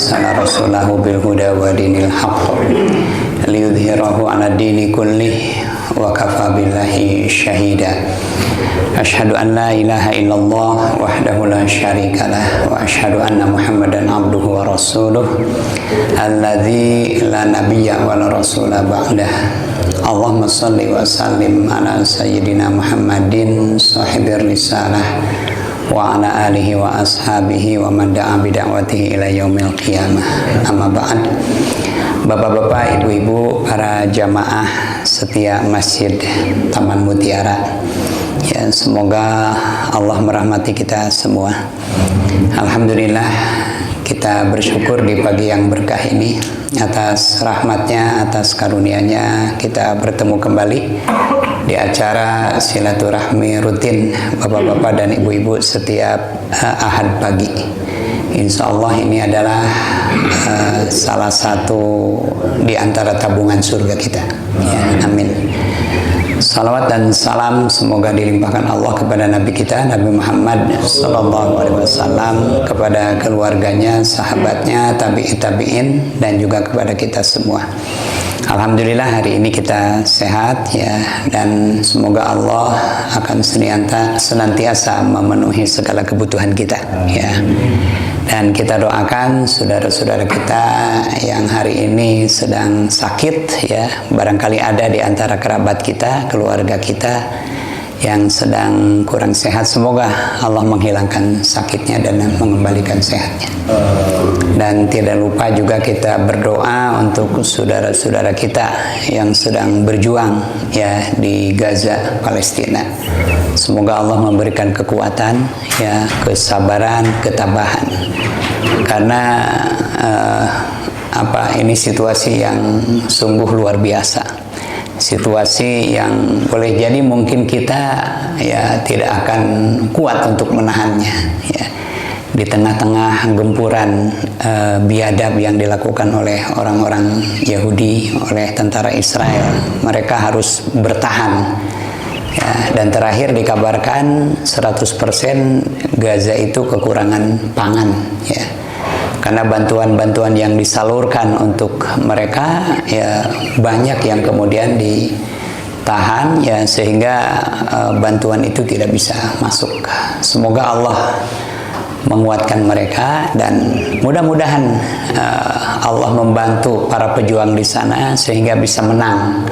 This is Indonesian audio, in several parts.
arsala rasulahu bil huda wa dinil haqq liyudhhirahu 'ala dini kullih wa kafa billahi syahida. Asyhadu an la ilaha illallah wahdahu la syarikalah wa asyhadu anna Muhammadan abduhu wa rasuluh alladzi la nabiyya wa la rasula ba'dah. Allahumma shalli wa sallim ala sayyidina Muhammadin sahibir risalah wa ala alihi wa ashabihi wa man da'a bi da'watihi ila yaumil qiyamah. Amma ba'd. Bapak-bapak, ibu-ibu, para jamaah setia Masjid Taman Mutiara, ya, semoga Allah merahmati kita semua. Alhamdulillah, kita bersyukur di pagi yang berkah ini atas rahmatnya, atas karunia-Nya kita bertemu kembali di acara silaturahmi rutin bapak-bapak dan ibu-ibu setiap Ahad pagi. Insya Allah ini adalah salah satu di antara tabungan surga kita. Ya, amin. Salawat dan salam semoga dilimpahkan Allah kepada Nabi kita Nabi Muhammad SAW, kepada keluarganya, sahabatnya, tabi'in dan juga kepada kita semua. Alhamdulillah hari ini kita sehat, ya, dan semoga Allah akan senantiasa memenuhi segala kebutuhan kita, ya. Dan kita doakan saudara-saudara kita yang hari ini sedang sakit, ya, barangkali ada di antara kerabat kita, keluarga kita yang sedang kurang sehat, semoga Allah menghilangkan sakitnya dan mengembalikan sehatnya. Dan tidak lupa juga kita berdoa untuk saudara-saudara kita yang sedang berjuang, ya, di Gaza, Palestina. Semoga Allah memberikan kekuatan, ya, kesabaran, ketabahan. Karena ini situasi yang sungguh luar biasa. Situasi yang boleh jadi mungkin kita, ya, tidak akan kuat untuk menahannya, ya. Di tengah-tengah gempuran biadab yang dilakukan oleh orang-orang Yahudi, oleh tentara Israel, mereka harus bertahan, ya. Dan terakhir dikabarkan 100% Gaza itu kekurangan pangan, ya. Karena bantuan-bantuan yang disalurkan untuk mereka, ya, banyak yang kemudian ditahan, ya, sehingga bantuan itu tidak bisa masuk. Semoga Allah menguatkan mereka dan mudah-mudahan Allah membantu para pejuang di sana sehingga bisa menang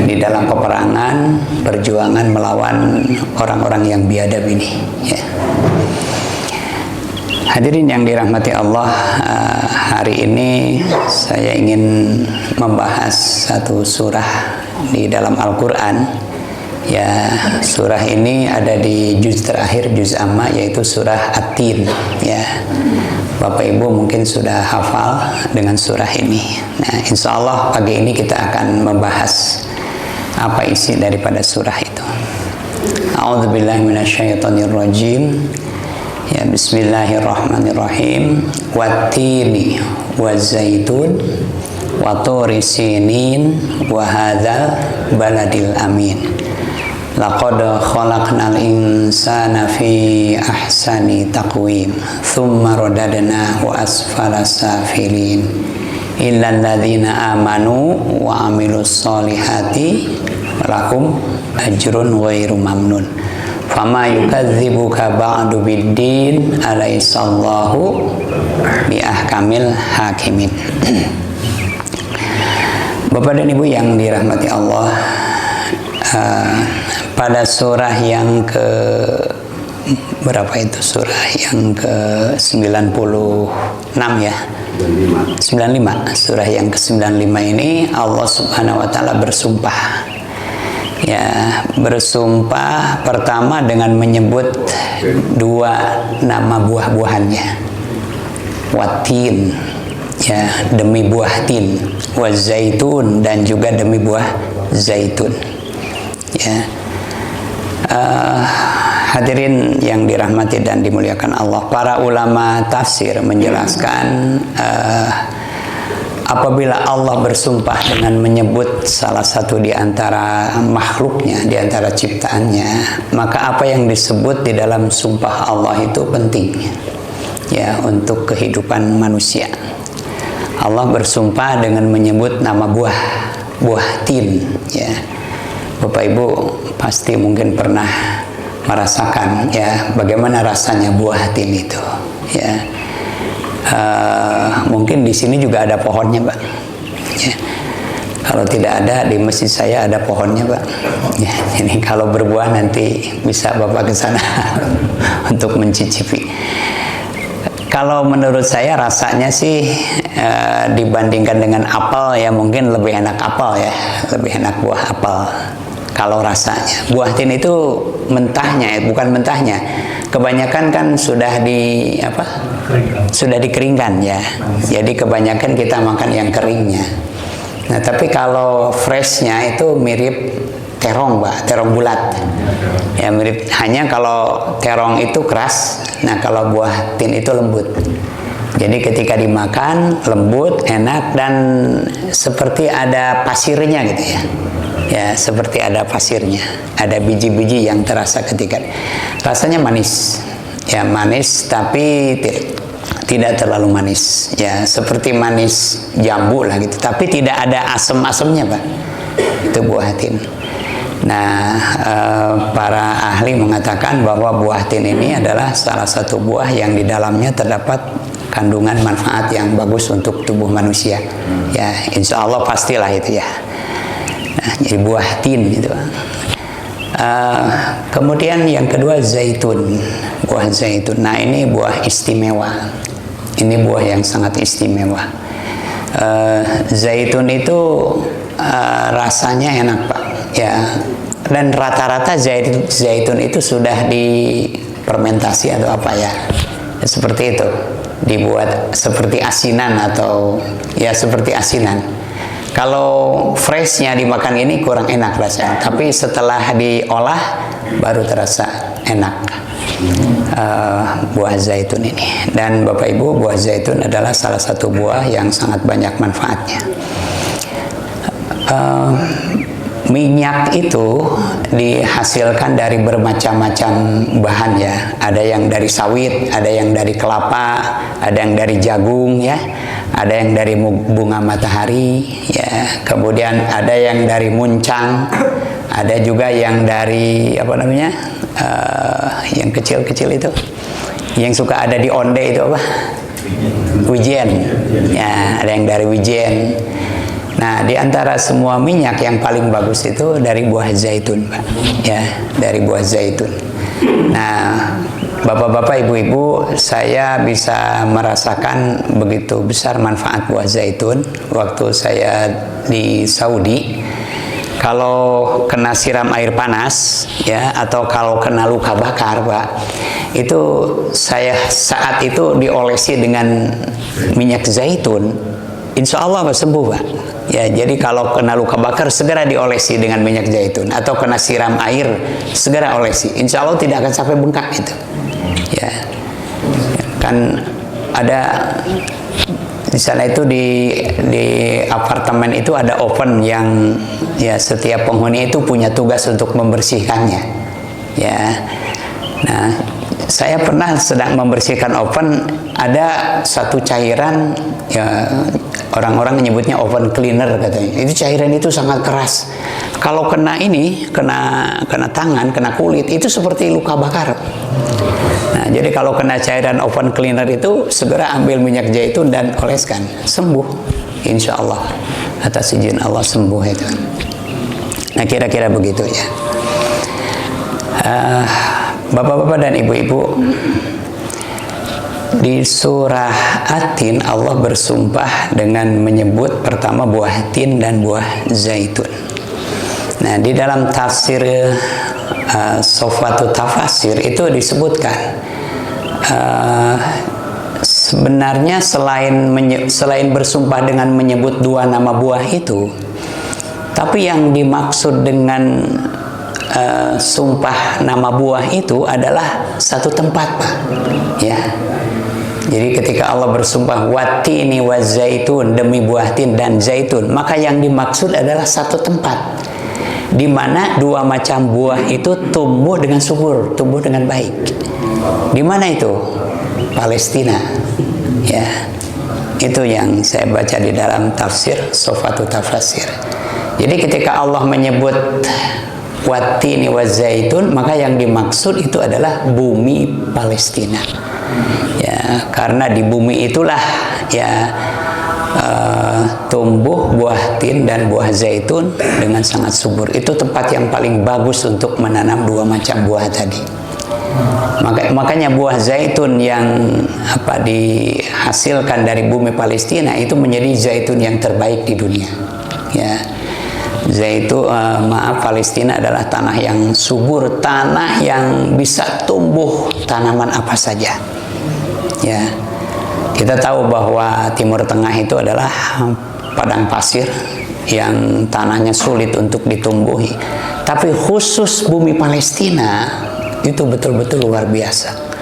di dalam peperangan perjuangan melawan orang-orang yang biadab ini, ya. Hadirin yang dirahmati Allah, hari ini saya ingin membahas satu surah di dalam Al-Quran. Ya, surah ini ada di juz terakhir, juz amma, yaitu surah At-Tin, ya. Bapak Ibu mungkin sudah hafal dengan surah ini. Nah, insya Allah pagi ini kita akan membahas apa isi daripada surah itu. A'udzubillahi minasyaitonirrajim. Ya, bismillahirrahmanirrahim. Wattini wazaitun wa turi sinin wa hadzal baladil amin. Laqad khalaqnal insana fi ahsani taqwim thumma radadnahu asfala safilin illal ladzina amanu wa amilus solihati lahum ajrun ghairu mamnun. Fama yukadzibuka ba'du biddin alaihissallahu biahkamil hakimin. Bapak dan Ibu yang dirahmati Allah, pada surah yang ke berapa itu, surah yang ke 96, ya, 95, surah yang ke 95 ini Allah Subhanahu wa Ta'ala bersumpah, ya, bersumpah pertama dengan menyebut dua nama buah-buahannya, watin, ya, demi buah tin, wazaitun, dan juga demi buah zaitun, ya. Hadirin yang dirahmati dan dimuliakan Allah, para ulama tafsir menjelaskan apabila Allah bersumpah dengan menyebut salah satu di antara makhluknya, di antara ciptaannya, maka apa yang disebut di dalam sumpah Allah itu penting. ya untuk kehidupan manusia. Allah bersumpah dengan menyebut nama buah tin, ya. Bapak Ibu pasti mungkin pernah merasakan ya bagaimana rasanya buah tin itu, ya. Mungkin di sini juga ada pohonnya, Pak. Ya. Kalau tidak ada, di masjid saya ada pohonnya, Pak. Ya, ini kalau berbuah nanti bisa Bapak ke sana untuk mencicipi. Kalau menurut saya rasanya sih dibandingkan dengan apel ya mungkin lebih enak apel ya, lebih enak buah apel. Kalau rasanya, buah tin itu mentahnya, bukan mentahnya. Kebanyakan kan sudah sudah dikeringkan ya. Jadi kebanyakan kita makan yang keringnya. Nah, tapi kalau freshnya itu mirip terong, Pak, terong bulat. Ya mirip, hanya kalau terong itu keras, nah kalau buah tin itu lembut. Jadi ketika dimakan lembut, enak dan seperti ada pasirnya gitu ya. Ya, seperti ada pasirnya. Ada biji-biji yang terasa ketika rasanya manis. Ya, manis tapi tidak terlalu manis. Ya, seperti manis jambu lah gitu, tapi tidak ada asam-asamnya, Pak. Itu buah tin. Nah, para ahli mengatakan bahwa buah tin ini adalah salah satu buah yang di dalamnya terdapat kandungan manfaat yang bagus untuk tubuh manusia. Ya, insya Allah pastilah itu ya. Nah, jadi buah tin itu. Kemudian yang kedua zaitun, buah zaitun. Nah, ini buah istimewa. Ini buah yang sangat istimewa. Zaitun itu rasanya enak, Pak. Ya, dan rata-rata zaitun itu sudah difermentasi atau apa ya, seperti itu, dibuat seperti asinan atau ya seperti asinan. Kalau freshnya dimakan ini kurang enak rasanya, tapi setelah diolah baru terasa enak buah zaitun ini. Dan Bapak Ibu, buah zaitun adalah salah satu buah yang sangat banyak manfaatnya. Minyak itu dihasilkan dari bermacam-macam bahan ya. Ada yang dari sawit, ada yang dari kelapa, ada yang dari jagung ya, ada yang dari bunga matahari ya. Kemudian ada yang dari muncang, ada juga yang dari apa namanya, yang kecil-kecil itu, yang suka ada di onde itu apa? Wijen. Ya, ada yang dari wijen. Nah, di antara semua minyak yang paling bagus itu dari buah zaitun, Pak. Ya, dari buah zaitun. Nah, Bapak-bapak, Ibu-ibu, saya bisa merasakan begitu besar manfaat buah zaitun waktu saya di Saudi. Kalau kena siram air panas, ya, atau kalau kena luka bakar, Pak, itu saya saat itu diolesi dengan minyak zaitun, insya Allah sembuh, Pak. Ya, jadi kalau kena luka bakar segera diolesi dengan minyak zaitun, atau kena siram air segera olesi, insya Allah tidak akan sampai bengkak itu. Ya, kan ada di sana itu di apartemen itu ada oven yang ya setiap penghuni itu punya tugas untuk membersihkannya. Ya, nah saya pernah sedang membersihkan oven, ada satu cairan ya. Orang-orang menyebutnya oven cleaner katanya. Itu cairan itu sangat keras. Kalau kena ini, kena tangan, kena kulit, itu seperti luka bakar. Nah, jadi kalau kena cairan oven cleaner itu segera ambil minyak zaitun dan oleskan, sembuh. Insya Allah atas izin Allah sembuh itu. Nah, kira-kira begitu ya. Bapak-bapak dan ibu-ibu, di surah At-Tin Allah bersumpah dengan menyebut pertama buah tin dan buah zaitun. Nah, di dalam tafsir Sofwatu Tafasir itu disebutkan sebenarnya selain bersumpah dengan menyebut dua nama buah itu, tapi yang dimaksud dengan sumpah nama buah itu adalah satu tempat, Pak. Ya. Jadi ketika Allah bersumpah watini wa zaitun, demi buah tin dan zaitun, maka yang dimaksud adalah satu tempat di mana dua macam buah itu tumbuh dengan subur, tumbuh dengan baik. Di mana itu? Palestina. Ya, itu yang saya baca di dalam tafsir Sofatul Tafasir. Jadi ketika Allah menyebut Wattini wazaitun, maka yang dimaksud itu adalah bumi Palestina. Ya, karena di bumi itulah ya tumbuh buah tin dan buah zaitun dengan sangat subur. Itu tempat yang paling bagus untuk menanam dua macam buah tadi. Makanya buah zaitun yang dihasilkan dari bumi Palestina itu menjadi zaitun yang terbaik di dunia. Ya, Palestina adalah tanah yang subur, tanah yang bisa tumbuh tanaman apa saja. Ya, kita tahu bahwa Timur Tengah itu adalah padang pasir yang tanahnya sulit untuk ditumbuhi. Tapi khusus bumi Palestina itu betul-betul luar biasa.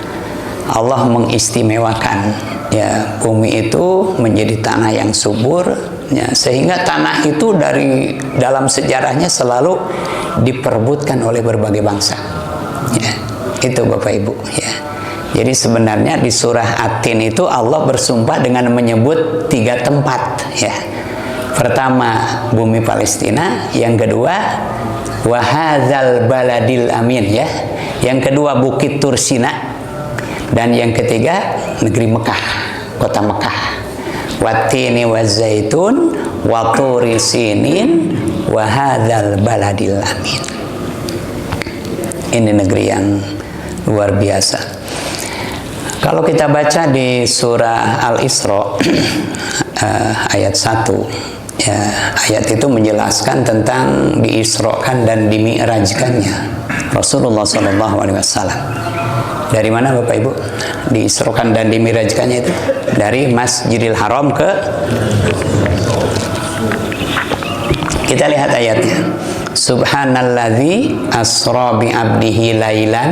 Allah mengistimewakan ya bumi itu menjadi tanah yang subur, ya, sehingga tanah itu dari dalam sejarahnya selalu diperebutkan oleh berbagai bangsa. Ya, itu Bapak Ibu. Ya. Jadi sebenarnya di surah At-Tin itu Allah bersumpah dengan menyebut 3 tempat. Ya. Pertama bumi Palestina, yang kedua wahadzal baladil amin, ya. Yang kedua Bukit Tursina, dan yang ketiga negeri Mekah, kota Mekah. Wattini wazaitun wa turi sinin wa hadzal baladil amin. Ini negeri yang luar biasa. Kalau kita baca di surah Al-Isra ayat 1, ya, ayat itu menjelaskan tentang diisrokan dan dimi'rajkannya Rasulullah SAW. Dari mana Bapak Ibu diisrokan dan dimi'rajkannya itu? Dari Masjidil Haram ke, kita lihat ayatnya. Subhanalladzi asra bi 'abdihi lailan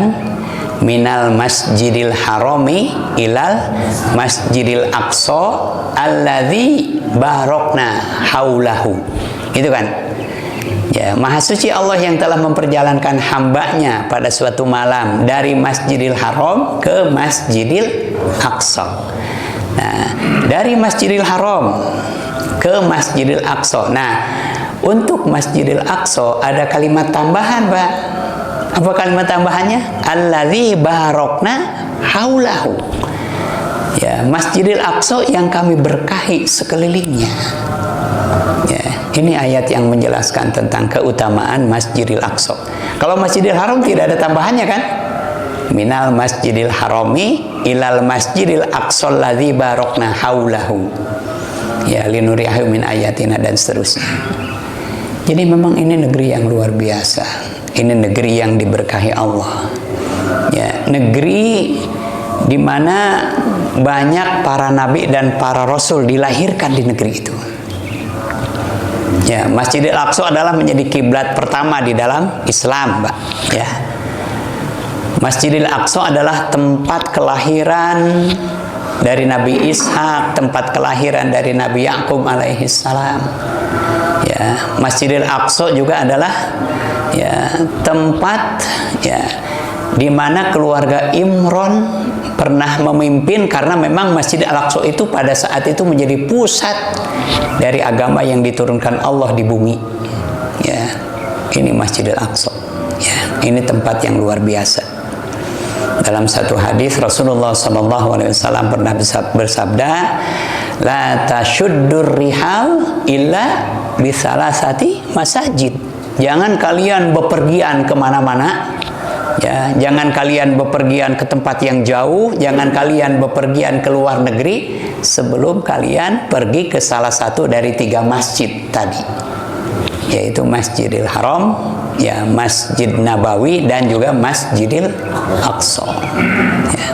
minal masjidil harami ilal masjidil aqsa alladzi barakna haulahu. Itu kan, ya, maha suci Allah yang telah memperjalankan hambanya pada suatu malam dari Masjidil Haram ke Masjidil Aqsa. Nah, dari Masjidil Haram ke Masjidil Aqsa. Nah, untuk Masjidil Aqsa ada kalimat tambahan, Pak. Apa kalimat tambahannya? Alladzi barakna haulahu. Ya, Masjidil Aqsa yang kami berkahi sekelilingnya. Ya, ini ayat yang menjelaskan tentang keutamaan Masjidil Aqsa. Kalau Masjidil Haram tidak ada tambahannya kan? Minal Masjidil Harami ilal Masjidil Aqsa alladzi barakna haulahu. Ya, linuriyahu min ayatina, dan seterusnya. Jadi memang ini negeri yang luar biasa. Ini negeri yang diberkahi Allah. Ya, negeri di mana banyak para nabi dan para rasul dilahirkan di negeri itu. Ya, Masjidil Aqsa adalah menjadi kiblat pertama di dalam Islam, Pak. Ya. Masjidil Aqsa adalah tempat kelahiran dari Nabi Ishak, tempat kelahiran dari Nabi Yakub alaihissalam. Ya, Masjidil Aqsa juga adalah ya tempat ya di mana keluarga Imron pernah memimpin, karena memang Masjid Al-Aqsa itu pada saat itu menjadi pusat dari agama yang diturunkan Allah di bumi. Ya, ini Masjid Al-Aqsa. Ya, ini tempat yang luar biasa. Dalam satu hadis Rasulullah SAW pernah bersabda, la tasyuddur rihal illa bisalasati masajid. Jangan kalian bepergian kemana-mana, ya, jangan kalian bepergian ke tempat yang jauh, jangan kalian bepergian ke luar negeri sebelum kalian pergi ke salah satu dari 3 masjid tadi, yaitu Masjidil Haram, ya, Masjid Nabawi, dan juga Masjidil Aqsa. Ya.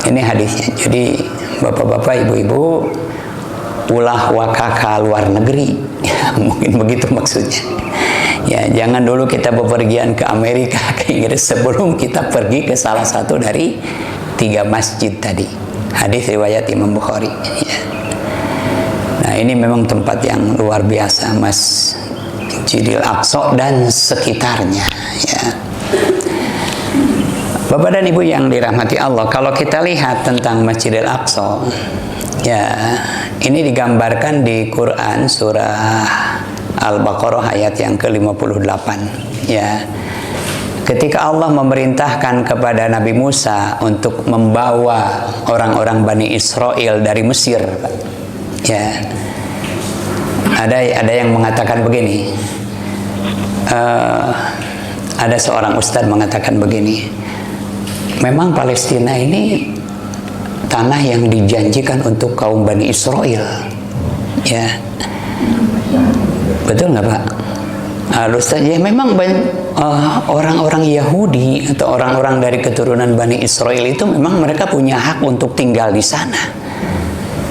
Ini hadisnya. Jadi bapak-bapak, ibu-ibu, ulah wakaka luar negeri, ya, mungkin begitu maksudnya. Ya, jangan dulu kita bepergian ke Amerika, ke Inggris sebelum kita pergi ke salah satu dari 3 masjid tadi. Hadis riwayat Imam Bukhari. Ya. Nah, ini memang tempat yang luar biasa, Masjidil Aqsa dan sekitarnya. Ya. Bapak dan Ibu yang dirahmati Allah, kalau kita lihat tentang Masjidil Aqsa, ya, ini digambarkan di Quran surah Al-Baqarah ayat yang ke-58, ya. Ketika Allah memerintahkan kepada Nabi Musa untuk membawa orang-orang Bani Israel dari Mesir, ya, ada yang mengatakan begini, ada seorang ustadz mengatakan begini, memang Palestina ini tanah yang dijanjikan untuk kaum Bani Israel, ya, betul nggak Pak? Ustaz, ya memang orang-orang Yahudi atau orang-orang dari keturunan Bani Israel itu memang mereka punya hak untuk tinggal di sana,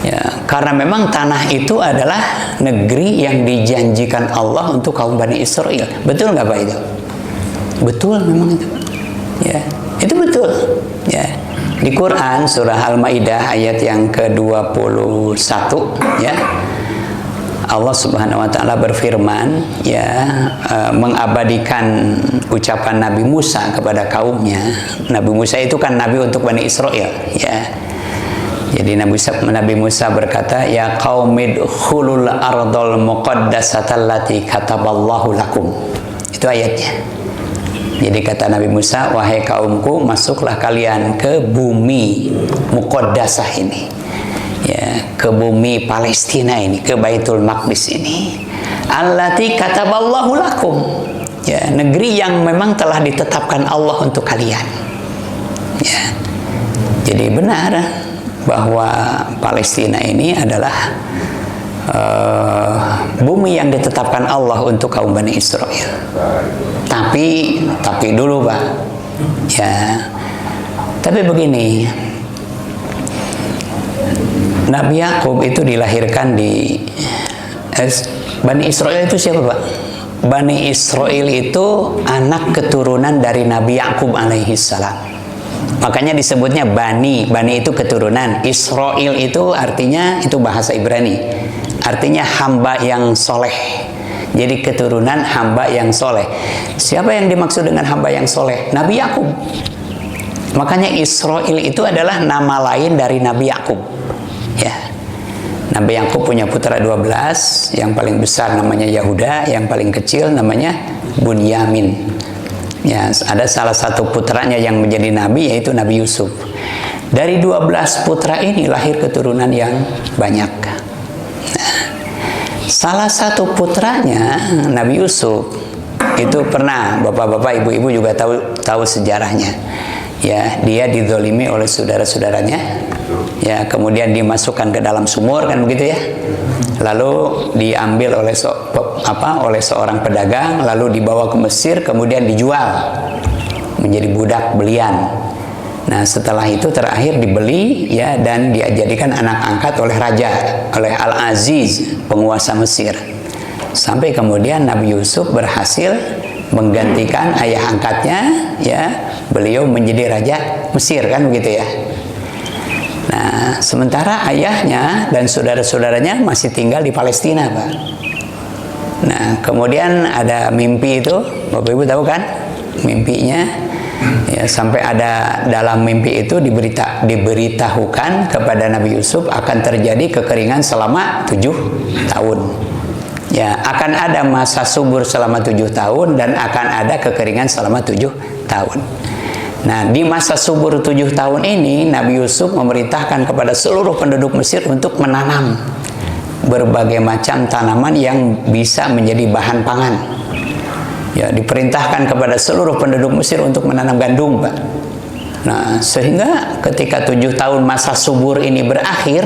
ya, karena memang tanah itu adalah negeri yang dijanjikan Allah untuk kaum Bani Israel. Betul nggak Pak itu? Betul memang itu, ya, itu betul, ya. Di Quran surah Al-Maidah ayat yang ke-21, ya, Allah Subhanahu wa taala berfirman, ya, mengabadikan ucapan Nabi Musa kepada kaumnya. Nabi Musa itu kan nabi untuk Bani Israel, ya. Jadi Nabi Musa berkata, ya qaumid khulul ardal muqaddasata allati kataballahu lakum. Itu ayatnya. Jadi kata Nabi Musa, wahai kaumku, masuklah kalian ke bumi muqaddasah ini, ya, ke bumi Palestina ini, ke Baitul Maqdis ini, allati kataballahu lakum, ya, negeri yang memang telah ditetapkan Allah untuk kalian, ya. Jadi benar bahwa Palestina ini adalah bumi yang ditetapkan Allah untuk kaum Bani Israel. Tapi dulu Pak, ya, tapi begini, Nabi Yakub itu dilahirkan di Bani Israel itu siapa Pak? Bani Israel itu anak keturunan dari Nabi Yakub alaihi salam. Makanya disebutnya Bani. Bani itu keturunan. Israel itu artinya, itu bahasa Ibrani, artinya hamba yang soleh. Jadi keturunan hamba yang soleh. Siapa yang dimaksud dengan hamba yang soleh? Nabi Yakub. Makanya Israel itu adalah nama lain dari Nabi Yakub, ya. Nabi Yakub punya putra 12, yang paling besar namanya Yahuda, yang paling kecil namanya Bunyamin. Ya, ada salah satu putranya yang menjadi nabi, yaitu Nabi Yusuf. Dari 12 putra ini lahir keturunan yang banyak. Nah, salah satu putranya Nabi Yusuf itu pernah, bapak-bapak, ibu-ibu juga tahu sejarahnya. Ya, dia dizolimi oleh saudara-saudaranya. Ya, kemudian dimasukkan ke dalam sumur, kan begitu ya. Lalu diambil oleh seorang pedagang, lalu dibawa ke Mesir, kemudian dijual menjadi budak belian. Nah, setelah itu terakhir dibeli, ya, dan dia jadikan anak angkat oleh raja, oleh Al-Aziz, penguasa Mesir. Sampai kemudian Nabi Yusuf berhasil menggantikan ayah angkatnya, ya, beliau menjadi raja Mesir, kan begitu ya. Nah, sementara ayahnya dan saudara-saudaranya masih tinggal di Palestina, Pak. Nah, kemudian ada mimpi itu, Bapak Ibu tahu kan mimpinya? Ya, sampai ada dalam mimpi itu diberitahukan kepada Nabi Yusuf akan terjadi kekeringan selama 7 tahun. Ya, akan ada masa subur selama 7 tahun dan akan ada kekeringan selama 7 tahun. Nah, di masa subur 7 tahun ini, Nabi Yusuf memerintahkan kepada seluruh penduduk Mesir untuk menanam berbagai macam tanaman yang bisa menjadi bahan pangan. Ya, diperintahkan kepada seluruh penduduk Mesir untuk menanam gandum, Pak. Nah, sehingga ketika 7 tahun masa subur ini berakhir,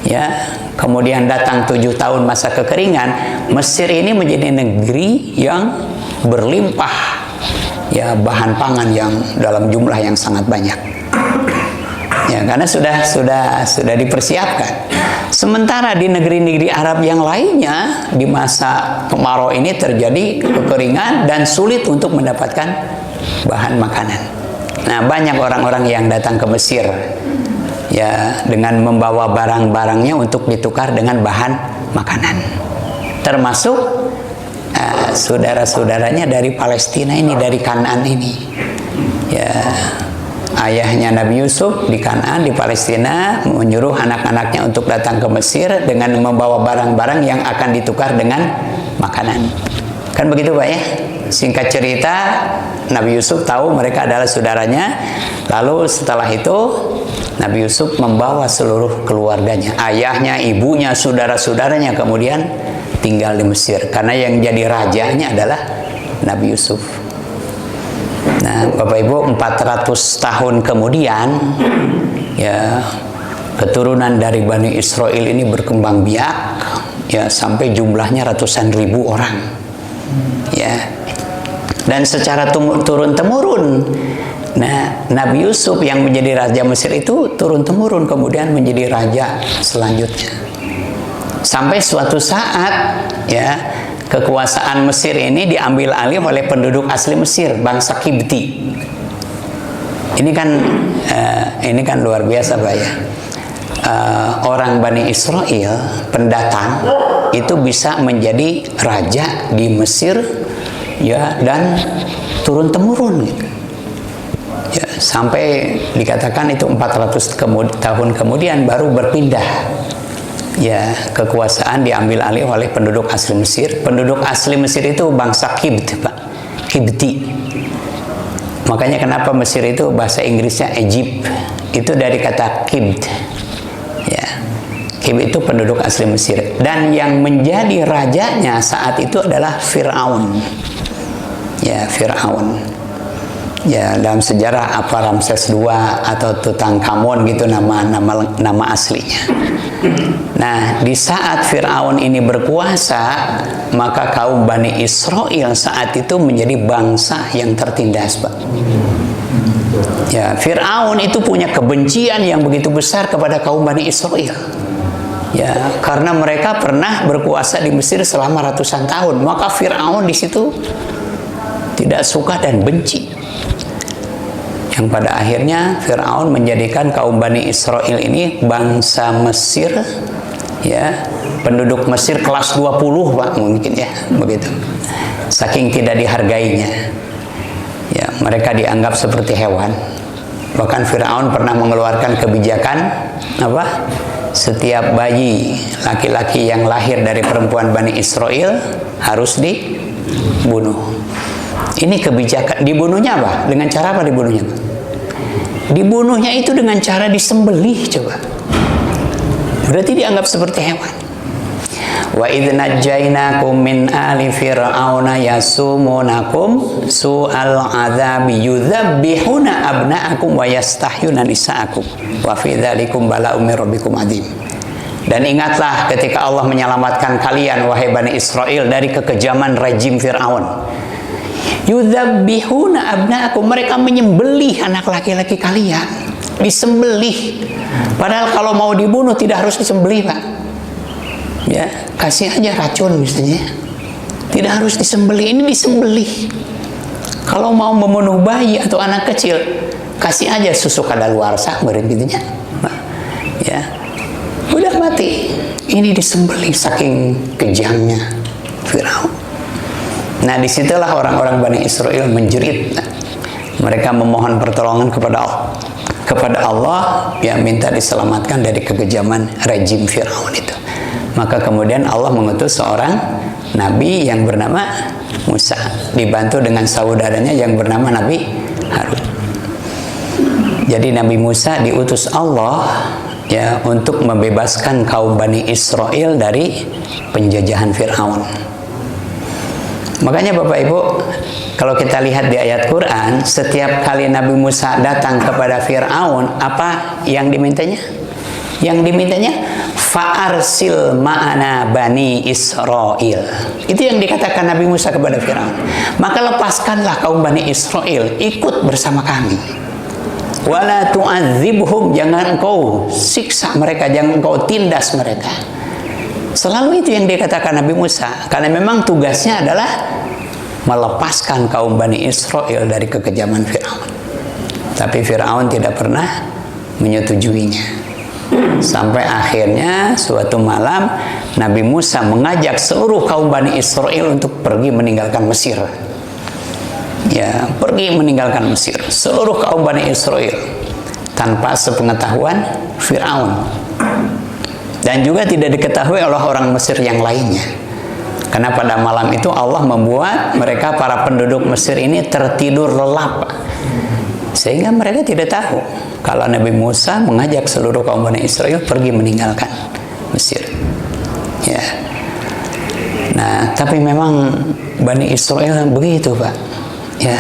ya, kemudian datang 7 tahun masa kekeringan, Mesir ini menjadi negeri yang berlimpah, ya, bahan pangan yang dalam jumlah yang sangat banyak. Ya, karena sudah dipersiapkan. Sementara di negeri-negeri Arab yang lainnya di masa kemarau ini terjadi kekeringan dan sulit untuk mendapatkan bahan makanan. Nah, banyak orang-orang yang datang ke Mesir, ya, dengan membawa barang-barangnya untuk ditukar dengan bahan makanan. Termasuk saudara-saudaranya dari Palestina ini, dari Kanaan ini. Ya, ayahnya Nabi Yusuf di Kanaan, di Palestina, menyuruh anak-anaknya untuk datang ke Mesir dengan membawa barang-barang yang akan ditukar dengan makanan. Kan begitu Pak ya? Singkat cerita, Nabi Yusuf tahu mereka adalah saudaranya. Lalu setelah itu, Nabi Yusuf membawa seluruh keluarganya, ayahnya, ibunya, saudara-saudaranya, kemudian tinggal di Mesir. Karena yang jadi rajanya adalah Nabi Yusuf. Nah, Bapak Ibu, 400 tahun kemudian, ya, keturunan dari Bani Israel ini berkembang biak, ya, sampai jumlahnya ratusan ribu orang, ya. Dan secara turun-temurun, nah, Nabi Yusuf yang menjadi raja Mesir itu turun-temurun kemudian menjadi raja selanjutnya. Sampai suatu saat, ya, kekuasaan Mesir ini diambil alih oleh penduduk asli Mesir, bangsa Kibti. Ini kan luar biasa Pak ya. Orang Bani Israel, pendatang, itu bisa menjadi raja di Mesir, ya, dan turun-temurun gitu. Ya, sampai dikatakan itu 400 tahun kemudian baru berpindah. Ya, kekuasaan diambil alih oleh penduduk asli Mesir. Penduduk asli Mesir itu bangsa Kibt, Pak. Kibti. Makanya kenapa Mesir itu bahasa Inggrisnya Egypt. Itu dari kata Kibt. Ya. Kibt itu penduduk asli Mesir. Dan yang menjadi rajanya saat itu adalah Fir'aun. Ya, Fir'aun. Ya, dalam sejarah apa Ramses II atau Tutankhamun gitu nama aslinya. Nah, di saat Fir'aun ini berkuasa, maka kaum Bani Israel saat itu menjadi bangsa yang tertindas, Pak. Ya, Fir'aun itu punya kebencian yang begitu besar kepada kaum Bani Israel. Ya, karena mereka pernah berkuasa di Mesir selama ratusan tahun, maka Fir'aun di situ tidak suka dan benci. Yang pada akhirnya Fir'aun menjadikan kaum Bani Israel ini bangsa Mesir, ya, penduduk Mesir kelas 20 Pak, mungkin ya, begitu. Saking tidak dihargainya. Ya, mereka dianggap seperti hewan. Bahkan Fir'aun pernah mengeluarkan kebijakan apa? Setiap bayi laki-laki yang lahir dari perempuan Bani Israel harus dibunuh. Ini kebijakan. Dibunuhnya apa? Dengan cara apa dibunuhnya? Dibunuhnya itu dengan cara disembelih, coba. Berarti dianggap seperti hewan. Wa idz najjaynakum min ali fir'auna yasumunakum su'al adzabi yudzabbihuna abna'akum wa yastahyuna nisa'akum wa fi dzalikum bala'um mir rabbikum adzim. Dan ingatlah ketika Allah menyelamatkan kalian wahai Bani Israel dari kekejaman rejim Fir'aun. Yudzabbihuna abna'akum, mereka menyembelih anak laki-laki kalian, disembelih. Padahal kalau mau dibunuh tidak harus disembelih, Pak. Ya, kasih aja racun misalnya. Tidak harus disembelih, ini disembelih. Kalau mau membunuh bayi atau anak kecil, kasih aja susu kadaluarsa berikutnya. Ya. Udah mati. Ini disembelih saking kejamnya Firaun. Nah, disitulah orang-orang Bani Israel menjerit. Mereka memohon pertolongan kepada Allah, yang minta diselamatkan dari kekejaman rejim Fir'aun itu. Maka kemudian Allah mengutus seorang nabi yang bernama Musa, dibantu dengan saudaranya yang bernama Nabi Harun. Jadi Nabi Musa diutus Allah, ya, untuk membebaskan kaum Bani Israel dari penjajahan Fir'aun. Makanya Bapak Ibu, kalau kita lihat di ayat Quran, setiap kali Nabi Musa datang kepada Fir'aun, apa yang dimintanya? Yang dimintanya, fa'arsil ma'ana Bani Israel. Itu yang dikatakan Nabi Musa kepada Fir'aun. Maka lepaskanlah kaum Bani Israel, ikut bersama kami. Wala tu'adzibhum, jangan engkau siksa mereka, jangan engkau tindas mereka. Selalu itu yang dikatakan Nabi Musa, karena memang tugasnya adalah melepaskan kaum Bani Israel dari kekejaman Fir'aun. Tapi Fir'aun tidak pernah menyetujuinya. Sampai akhirnya suatu malam Nabi Musa mengajak seluruh kaum Bani Israel untuk pergi meninggalkan Mesir. ya pergi meninggalkan Mesir, seluruh kaum Bani Israel tanpa sepengetahuan Fir'aun, dan juga tidak diketahui oleh orang Mesir yang lainnya. Karena pada malam itu Allah membuat mereka, para penduduk Mesir ini, tertidur lelap, sehingga mereka tidak tahu kalau Nabi Musa mengajak seluruh kaum Bani Israel pergi meninggalkan Mesir. Ya. Nah, tapi memang Bani Israel begitu, Pak. Ya,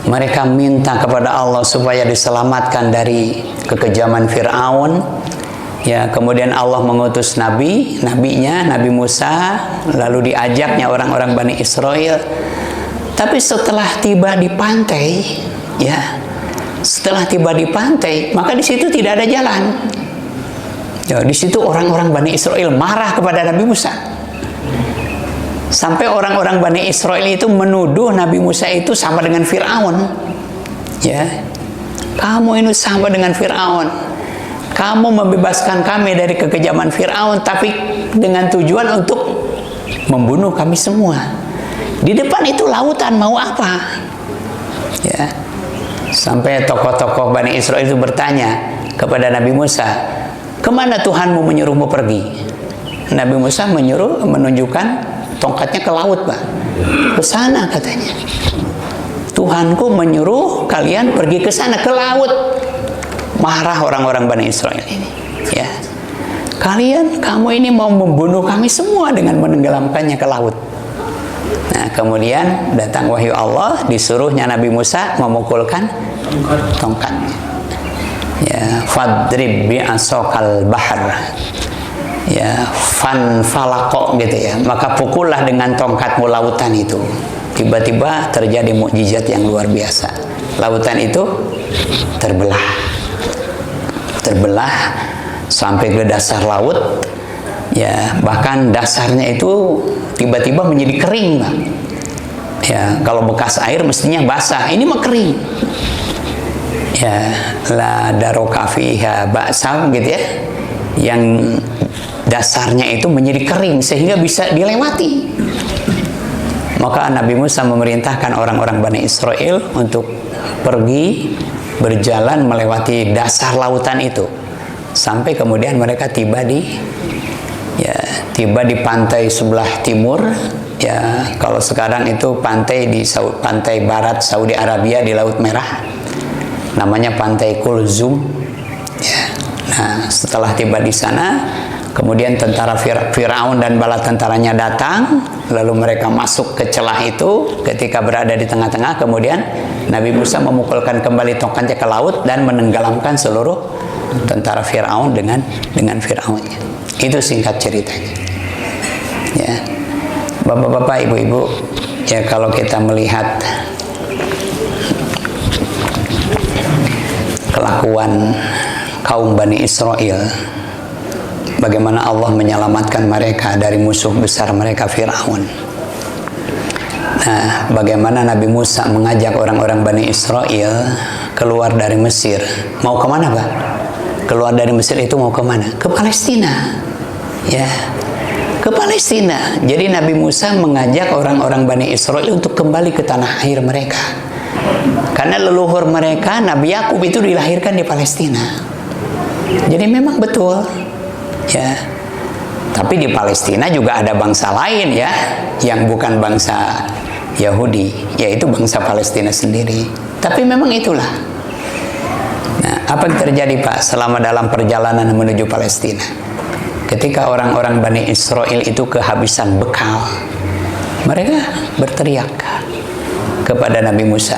mereka minta kepada Allah supaya diselamatkan dari kekejaman Fir'aun. Ya, kemudian Allah mengutus nabinya Nabi Musa, lalu diajaknya orang-orang Bani Israel. Tapi setelah tiba di pantai, ya, setelah tiba di pantai, maka di situ tidak ada jalan. Ya, di situ orang-orang Bani Israel marah kepada Nabi Musa. Sampai orang-orang Bani Israel itu menuduh Nabi Musa itu sama dengan Fir'aun. Ya, kamu ini sama dengan Fir'aun. Kamu membebaskan kami dari kekejaman Fir'aun, tapi dengan tujuan untuk membunuh kami semua. Di depan itu lautan, mau apa? Ya. Sampai tokoh-tokoh Bani Israel itu bertanya kepada Nabi Musa, kemana Tuhanmu menyuruhmu pergi? Nabi Musa menunjukkan tongkatnya ke laut, Pak. Ke sana katanya. Tuhanku menyuruh kalian pergi ke sana, ke laut. Marah orang-orang Bani Israel ini. Ya. Kamu ini mau membunuh kami semua dengan menenggelamkannya ke laut. Nah, kemudian datang wahyu Allah, disuruhnya Nabi Musa memukulkan tongkatnya. Ya, fadrib bi'asokal bahar. Ya, fanfalaqo gitu ya. Maka pukullah dengan tongkatmu lautan itu. Tiba-tiba terjadi mukjizat yang luar biasa. Lautan itu terbelah sampai ke dasar laut. Ya, bahkan dasarnya itu tiba-tiba menjadi kering, Pak. Ya, kalau bekas air mestinya basah, ini mah kering. Ya, la daroka fiha ba'sam gitu ya. Yang dasarnya itu menjadi kering sehingga bisa dilewati. Maka Nabi Musa memerintahkan orang-orang Bani Israel untuk pergi berjalan melewati dasar lautan itu, sampai kemudian mereka tiba di pantai sebelah timur. Ya, kalau sekarang itu pantai pantai barat Saudi Arabia di Laut Merah, namanya Pantai Kulzum. Ya. Nah, setelah tiba di sana, kemudian tentara Fir'aun dan bala tentaranya datang, lalu mereka masuk ke celah itu. Ketika berada di tengah-tengah, kemudian Nabi Musa memukulkan kembali tongkatnya ke laut dan menenggelamkan seluruh tentara Fir'aun dengan Fir'aunnya. Itu singkat ceritanya. Ya, bapak-bapak, ibu-ibu, ya kalau kita melihat kelakuan kaum Bani Israel, bagaimana Allah menyelamatkan mereka dari musuh besar mereka Fir'aun. Nah, bagaimana Nabi Musa mengajak orang-orang Bani Israel keluar dari Mesir. Mau kemana, Pak? Keluar dari Mesir itu mau kemana? Ke Palestina. Ya, ke Palestina. Jadi Nabi Musa mengajak orang-orang Bani Israel untuk kembali ke tanah air mereka. Karena leluhur mereka, Nabi Yakub itu dilahirkan di Palestina. Jadi memang betul. Ya. Tapi di Palestina juga ada bangsa lain ya, yang bukan bangsa Yahudi, yaitu bangsa Palestina sendiri. Tapi memang itulah. Nah, apa yang terjadi, Pak, selama dalam perjalanan menuju Palestina? Ketika orang-orang Bani Israel itu kehabisan bekal, mereka berteriak kepada Nabi Musa,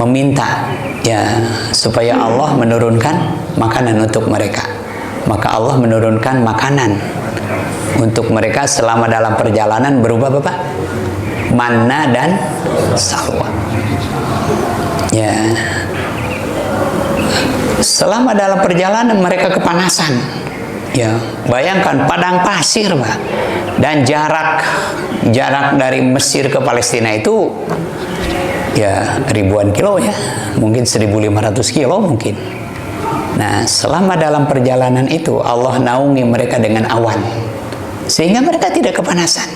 meminta ya supaya Allah menurunkan makanan untuk mereka. Maka Allah menurunkan makanan untuk mereka selama dalam perjalanan berupa apa? Manna dan salwa. Ya. Selama dalam perjalanan mereka kepanasan. Ya, bayangkan padang pasir, Pak. Dan jarak dari Mesir ke Palestina itu ya ribuan kilo ya. Mungkin 1.500 kilo mungkin. Nah, selama dalam perjalanan itu Allah naungi mereka dengan awan, sehingga mereka tidak kepanasan.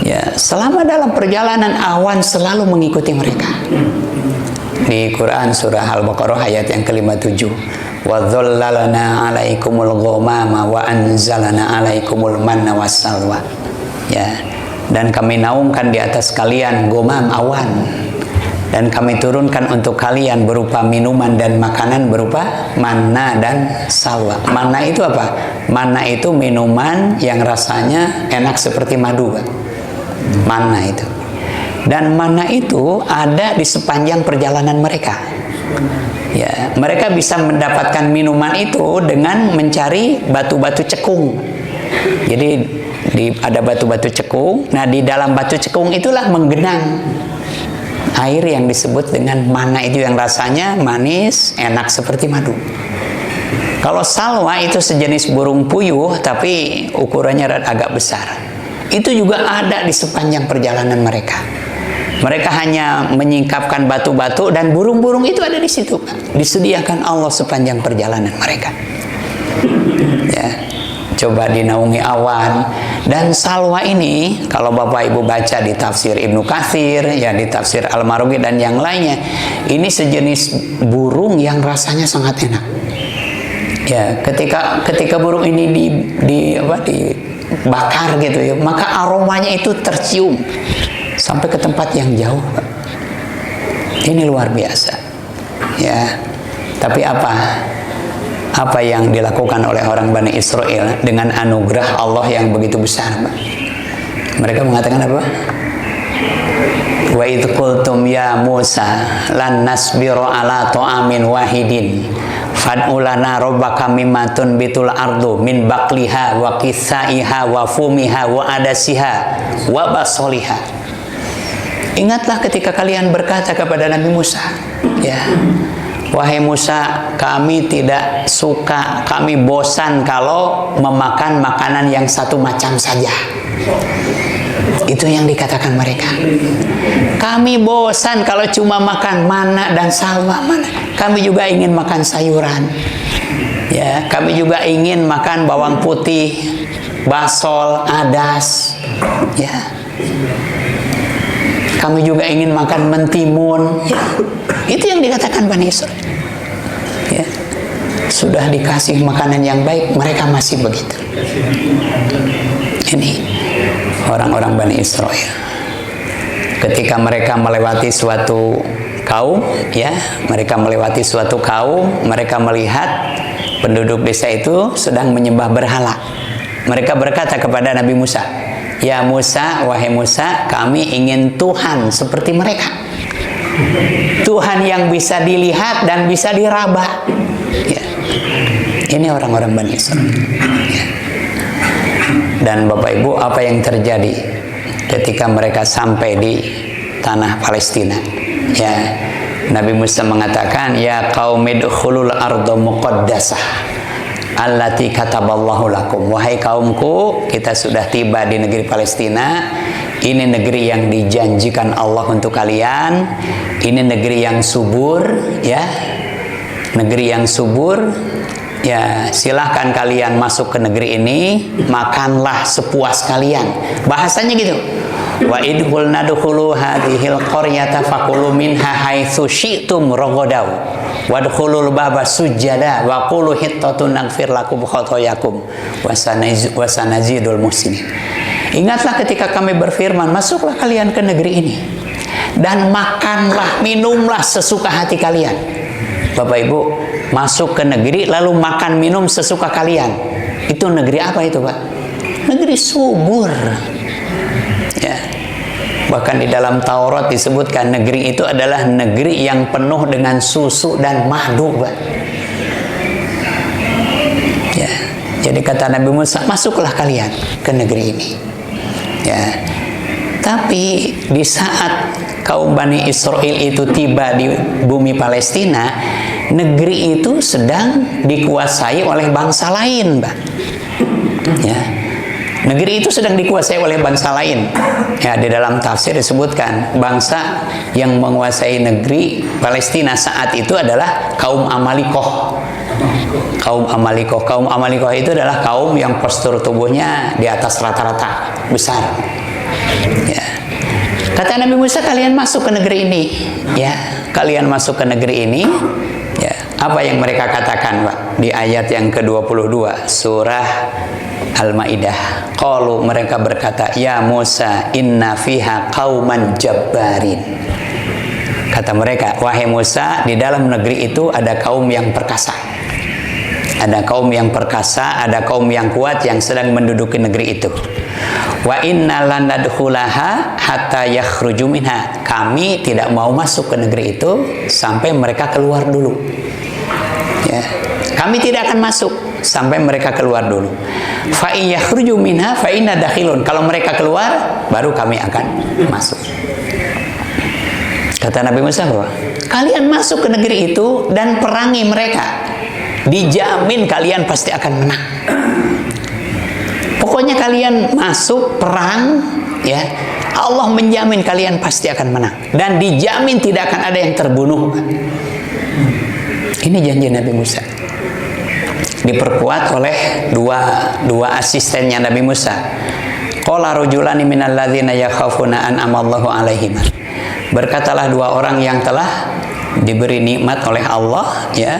Ya, selama dalam perjalanan awan selalu mengikuti mereka. Di Quran surah Al-Baqarah ayat yang ke-57, wa dzallalna 'alaikumul ghamama wa anzalna 'alaikumul manna wassalwa. Ya, dan kami naungkan di atas kalian ghamam, awan, dan kami turunkan untuk kalian berupa minuman dan makanan berupa manna dan salwa. Manna itu apa? Manna itu minuman yang rasanya enak seperti madu, Pak. Manna itu. Dan manna itu ada di sepanjang perjalanan mereka. Ya, mereka bisa mendapatkan minuman itu dengan mencari batu-batu cekung. Jadi ada batu-batu cekung. Nah, di dalam batu cekung itulah menggenang air yang disebut dengan manna itu, yang rasanya manis, enak seperti madu. Kalau salwa itu sejenis burung puyuh tapi ukurannya agak besar. Itu juga ada di sepanjang perjalanan mereka. Mereka hanya menyingkapkan batu-batu dan burung-burung itu ada di situ, Pak. Disediakan Allah sepanjang perjalanan mereka. Ya, coba dinaungi awan. Dan salwa ini, kalau Bapak Ibu baca di tafsir Ibnu Katsir, ya di tafsir Al-Marughi dan yang lainnya, ini sejenis burung yang rasanya sangat enak. Ya, ketika burung ini dibakar gitu ya, maka aromanya itu tercium sampai ke tempat yang jauh, Pak. Ini luar biasa. Ya. Tapi apa yang dilakukan oleh orang Bani Israel dengan anugerah Allah yang begitu besar, Pak? Mereka mengatakan apa? Wa idh qultum ya Musa lan nasbiru ala ta'amin wahidin fad'u lana rabbaka mimma tunbitul ardu min baqliha wa qithaiha wa fumiha wa adasiha wa basoliha. Ingatlah ketika kalian berkata kepada Nabi Musa, ya, wahai Musa, kami tidak suka, kami bosan kalau memakan makanan yang satu macam saja. Itu yang dikatakan mereka. Kami bosan kalau cuma makan manna dan salwa. Kami juga ingin makan sayuran. Ya, kami juga ingin makan bawang putih, basol, adas. Ya. Kami juga ingin makan mentimun. Ya. Itu yang dikatakan Bani Israel. Ya. Sudah dikasih makanan yang baik, mereka masih begitu. Ini orang-orang Bani Israel. Ketika mereka melewati suatu kaum, ya, mereka melewati suatu kaum, mereka melihat penduduk desa itu sedang menyembah berhala. Mereka berkata kepada Nabi Musa, ya Musa, wahai Musa, kami ingin Tuhan seperti mereka. Tuhan yang bisa dilihat dan bisa diraba. Ya. Ini orang-orang Bani Israel. Ya. Dan Bapak Ibu, apa yang terjadi ketika mereka sampai di tanah Palestina? Ya, Nabi Musa mengatakan, ya qaumi udkhulul arda muqaddasah allati kataballahu lakum. Wahai kaumku, kita sudah tiba di negeri Palestina. Ini negeri yang dijanjikan Allah untuk kalian. Ini negeri yang subur, ya. Negeri yang subur. Ya, silahkan kalian masuk ke negeri ini, makanlah sepuas kalian. Bahasanya gitu. Wa idhul nadkhulu hadhil qaryata faqulu minha haitsu syi'tum ragadaw wadkhulul baba sujada wa qulu hittatun naghfir lakum khotoyakum wa sanazidul muhsinin. Ingatlah ketika kami berfirman, masuklah kalian ke negeri ini dan makanlah, minumlah sesuka hati kalian. Bapak Ibu, masuk ke negeri lalu makan minum sesuka kalian. Itu negeri apa itu, Pak? Negeri subur. Ya. Bahkan di dalam Taurat disebutkan negeri itu adalah negeri yang penuh dengan susu dan madu, Pak. Ya. Jadi kata Nabi Musa, masuklah kalian ke negeri ini. Ya. Tapi di saat kaum Bani Israel itu tiba di bumi Palestina, negeri itu sedang dikuasai oleh bangsa lain, Pak. Ya. Negeri itu sedang dikuasai oleh bangsa lain. Ya, di dalam tafsir disebutkan bangsa yang menguasai negeri Palestina saat itu adalah kaum Amalikoh. Kaum Amalikoh. Kaum Amalikoh itu adalah kaum yang postur tubuhnya di atas rata-rata, besar. Ya. Kata Nabi Musa, kalian masuk ke negeri ini, ya, kalian masuk ke negeri ini, ya. Apa yang mereka katakan, Pak? Di ayat yang ke-22 surah Al-Maidah. Qalu, mereka berkata, ya Musa, inna fiha qauman jabbarin. Kata mereka, wahai Musa, di dalam negeri itu ada kaum yang perkasa. Ada kaum yang perkasa, ada kaum yang kuat yang sedang menduduki negeri itu. Wa inna lan nadkhulaha hatta yakhruju minha. Kami tidak mau masuk ke negeri itu sampai mereka keluar dulu. Ya. Kami tidak akan masuk sampai mereka keluar dulu. Fa yakhruju minha fa inna dakhilun. Kalau mereka keluar, baru kami akan masuk. Kata Nabi Musa bahwa kalian masuk ke negeri itu dan perangi mereka. Dijamin kalian pasti akan menang. Pokoknya kalian masuk perang, ya, Allah menjamin kalian pasti akan menang dan dijamin tidak akan ada yang terbunuh. Ini janji Nabi Musa. Diperkuat oleh dua asistennya Nabi Musa. Qala rajulani minal ladzina yakhafuna an'amallahu alaihim. Berkatalah dua orang yang telah diberi nikmat oleh Allah, ya.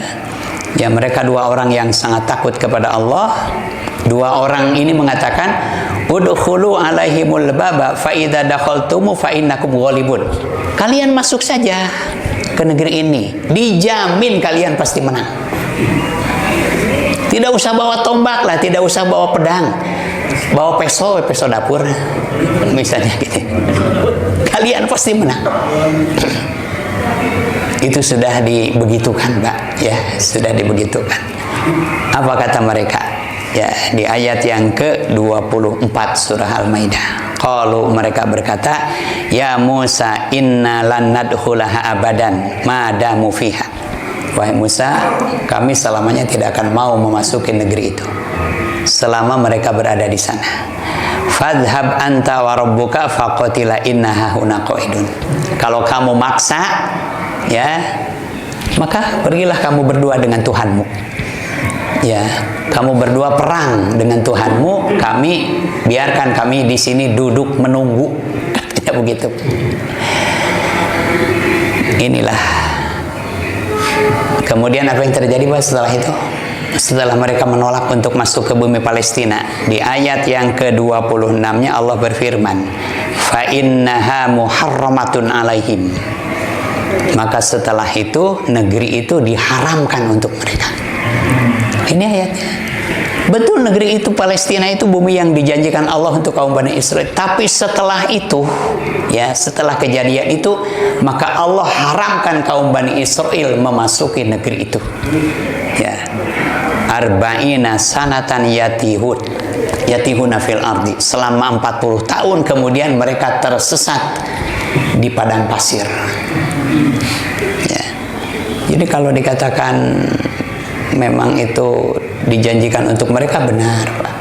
Ya, mereka dua orang yang sangat takut kepada Allah. Dua orang ini mengatakan, udkhulu alaihimul baba fa idza dakhaltumu fa innakum ghalibun. Kalian masuk saja ke negeri ini, dijamin kalian pasti menang. Tidak usah bawa tombak lah, tidak usah bawa pedang, bawa peso dapur misalnya gitu. Kalian pasti menang. Itu sudah dibegitukan, Pak, ya, sudah dibegitukan. Apa kata mereka? Ya, di ayat yang ke-24 surah Al-Maidah. Qalu, mereka berkata, ya Musa, inna lan nadkhulaha abadan ma damu fiha. Wahai Musa, kami selamanya tidak akan mau memasuki negeri itu selama mereka berada di sana. Fadhhab anta wa rabbuka faqatila innaha huna qaidun. Kalau kamu maksa, ya, maka pergilah kamu berdua dengan Tuhanmu. Ya, kamu berdua perang dengan Tuhanmu, biarkan kami di sini duduk menunggu. Katanya begitu. Inilah. Kemudian apa yang terjadi, Pak, setelah itu? Setelah mereka menolak untuk masuk ke bumi Palestina, di ayat yang ke-26-nya Allah berfirman, fa innaha muharramatun alaihim. Maka setelah itu negeri itu diharamkan untuk mereka. Ini ayatnya. Betul, negeri itu Palestina itu bumi yang dijanjikan Allah untuk kaum Bani Israel. Tapi setelah itu, ya, setelah kejadian itu, maka Allah haramkan kaum Bani Israel memasuki negeri itu. Ya. Arba'ina sanatan yatihuna fil ardi. Selama 40 tahun kemudian mereka tersesat di padang pasir. Ya. Jadi kalau dikatakan memang itu dijanjikan untuk mereka, benar, Pak.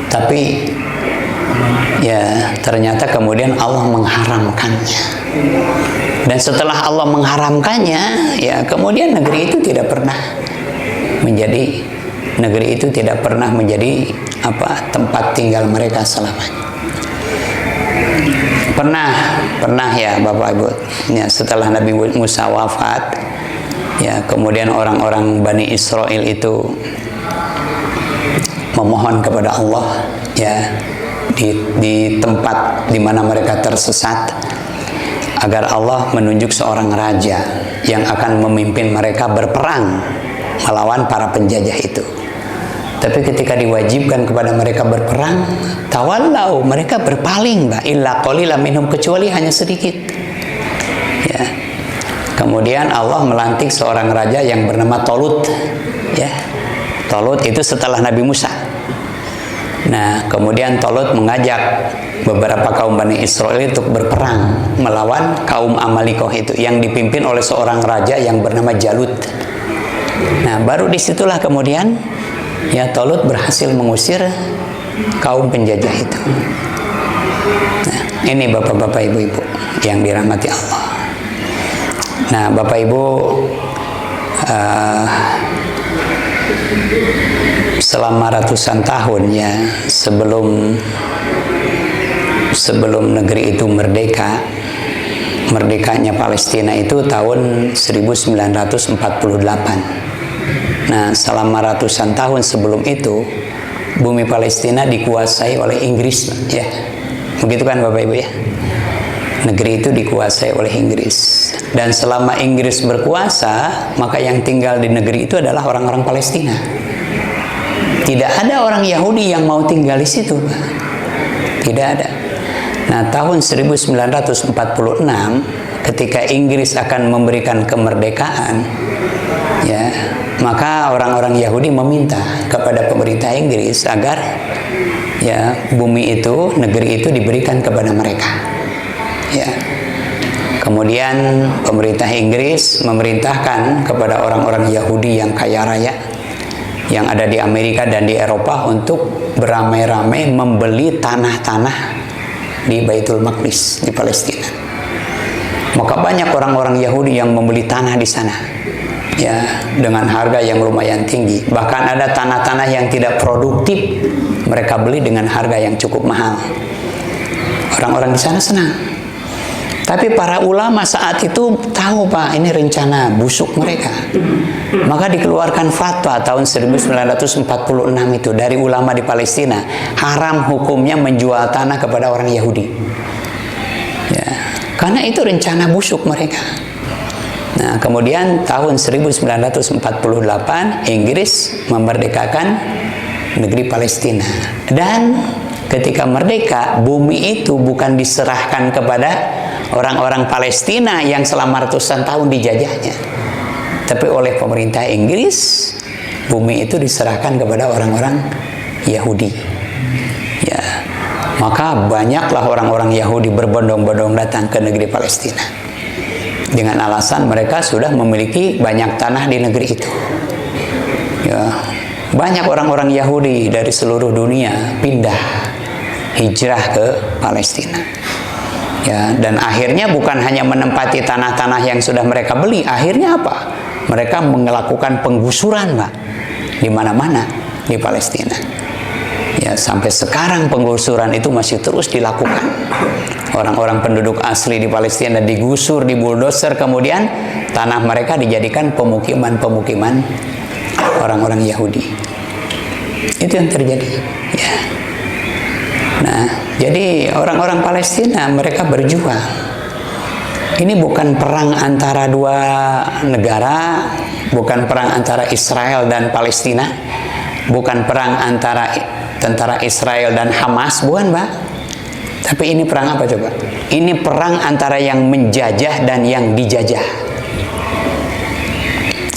Tapi ya ternyata kemudian Allah mengharamkannya. Dan setelah Allah mengharamkannya, ya kemudian negeri itu tidak pernah menjadi tempat tinggal mereka selamanya. Pernah ya Bapak Ibu, ya, setelah Nabi Musa wafat, ya kemudian orang-orang Bani Israel itu memohon kepada Allah, ya, di tempat di mana mereka tersesat, agar Allah menunjuk seorang raja yang akan memimpin mereka berperang melawan para penjajah itu. Tapi ketika diwajibkan kepada mereka berperang, tawallau, mereka berpaling, illa qalilan minhum, kecuali hanya sedikit. Ya. Kemudian Allah melantik seorang raja yang bernama Tolut. Ya. Tolut itu setelah Nabi Musa. Nah, kemudian Tolut mengajak beberapa kaum Bani Israel untuk berperang melawan kaum Amalikoh itu yang dipimpin oleh seorang raja yang bernama Jalut. Nah, baru disitulah kemudian ya Tolut berhasil mengusir kaum penjajah itu. Nah, ini bapak-bapak, ibu-ibu yang dirahmati Allah. Nah, Bapak Ibu, selama ratusan tahun ya sebelum sebelum negeri itu merdeka. Merdekanya Palestina itu tahun 1948. Nah, selama ratusan tahun sebelum itu bumi Palestina dikuasai oleh Inggris, ya. Begitu kan Bapak Ibu ya? Negeri itu dikuasai oleh Inggris. Dan selama Inggris berkuasa, maka yang tinggal di negeri itu adalah orang-orang Palestina. Tidak ada orang Yahudi yang mau tinggal di situ, Pak. Tidak ada. Nah, tahun 1946 ketika Inggris akan memberikan kemerdekaan, ya, maka orang-orang Yahudi meminta kepada pemerintah Inggris agar ya bumi itu, negeri itu diberikan kepada mereka. Ya. Kemudian pemerintah Inggris memerintahkan kepada orang-orang Yahudi yang kaya raya yang ada di Amerika dan di Eropa untuk beramai-ramai membeli tanah-tanah di Baitul Maqdis di Palestina. Maka banyak orang-orang Yahudi yang membeli tanah di sana, ya, dengan harga yang lumayan tinggi. Bahkan ada tanah-tanah yang tidak produktif mereka beli dengan harga yang cukup mahal. Orang-orang di sana senang. Tapi para ulama saat itu tahu, Pak, ini rencana busuk mereka. Maka dikeluarkan fatwa tahun 1946 itu dari ulama di Palestina, haram hukumnya menjual tanah kepada orang Yahudi. Ya, karena itu rencana busuk mereka. Nah, kemudian tahun 1948 Inggris memerdekakan negeri Palestina. Dan ketika merdeka, bumi itu bukan diserahkan kepada orang-orang Palestina yang selama ratusan tahun dijajahnya, tapi oleh pemerintah Inggris, bumi itu diserahkan kepada orang-orang Yahudi. Ya, maka banyaklah orang-orang Yahudi berbondong-bondong datang ke negeri Palestina dengan alasan mereka sudah memiliki banyak tanah di negeri itu. Ya, banyak orang-orang Yahudi dari seluruh dunia pindah hijrah ke Palestina. Ya, dan akhirnya bukan hanya menempati tanah-tanah yang sudah mereka beli, akhirnya apa? Mereka melakukan penggusuran, Pak, di mana-mana di Palestina. Ya, sampai sekarang penggusuran itu masih terus dilakukan. Orang-orang penduduk asli di Palestina digusur, dibuldoser, kemudian tanah mereka dijadikan pemukiman-pemukiman orang-orang Yahudi. Itu yang terjadi. Ya. Nah, jadi orang-orang Palestina mereka berjuang. Ini bukan perang antara dua negara, bukan perang antara Israel dan Palestina, bukan perang antara tentara Israel dan Hamas, bukan, Pak. Tapi ini perang apa coba? Ini perang antara yang menjajah dan yang dijajah.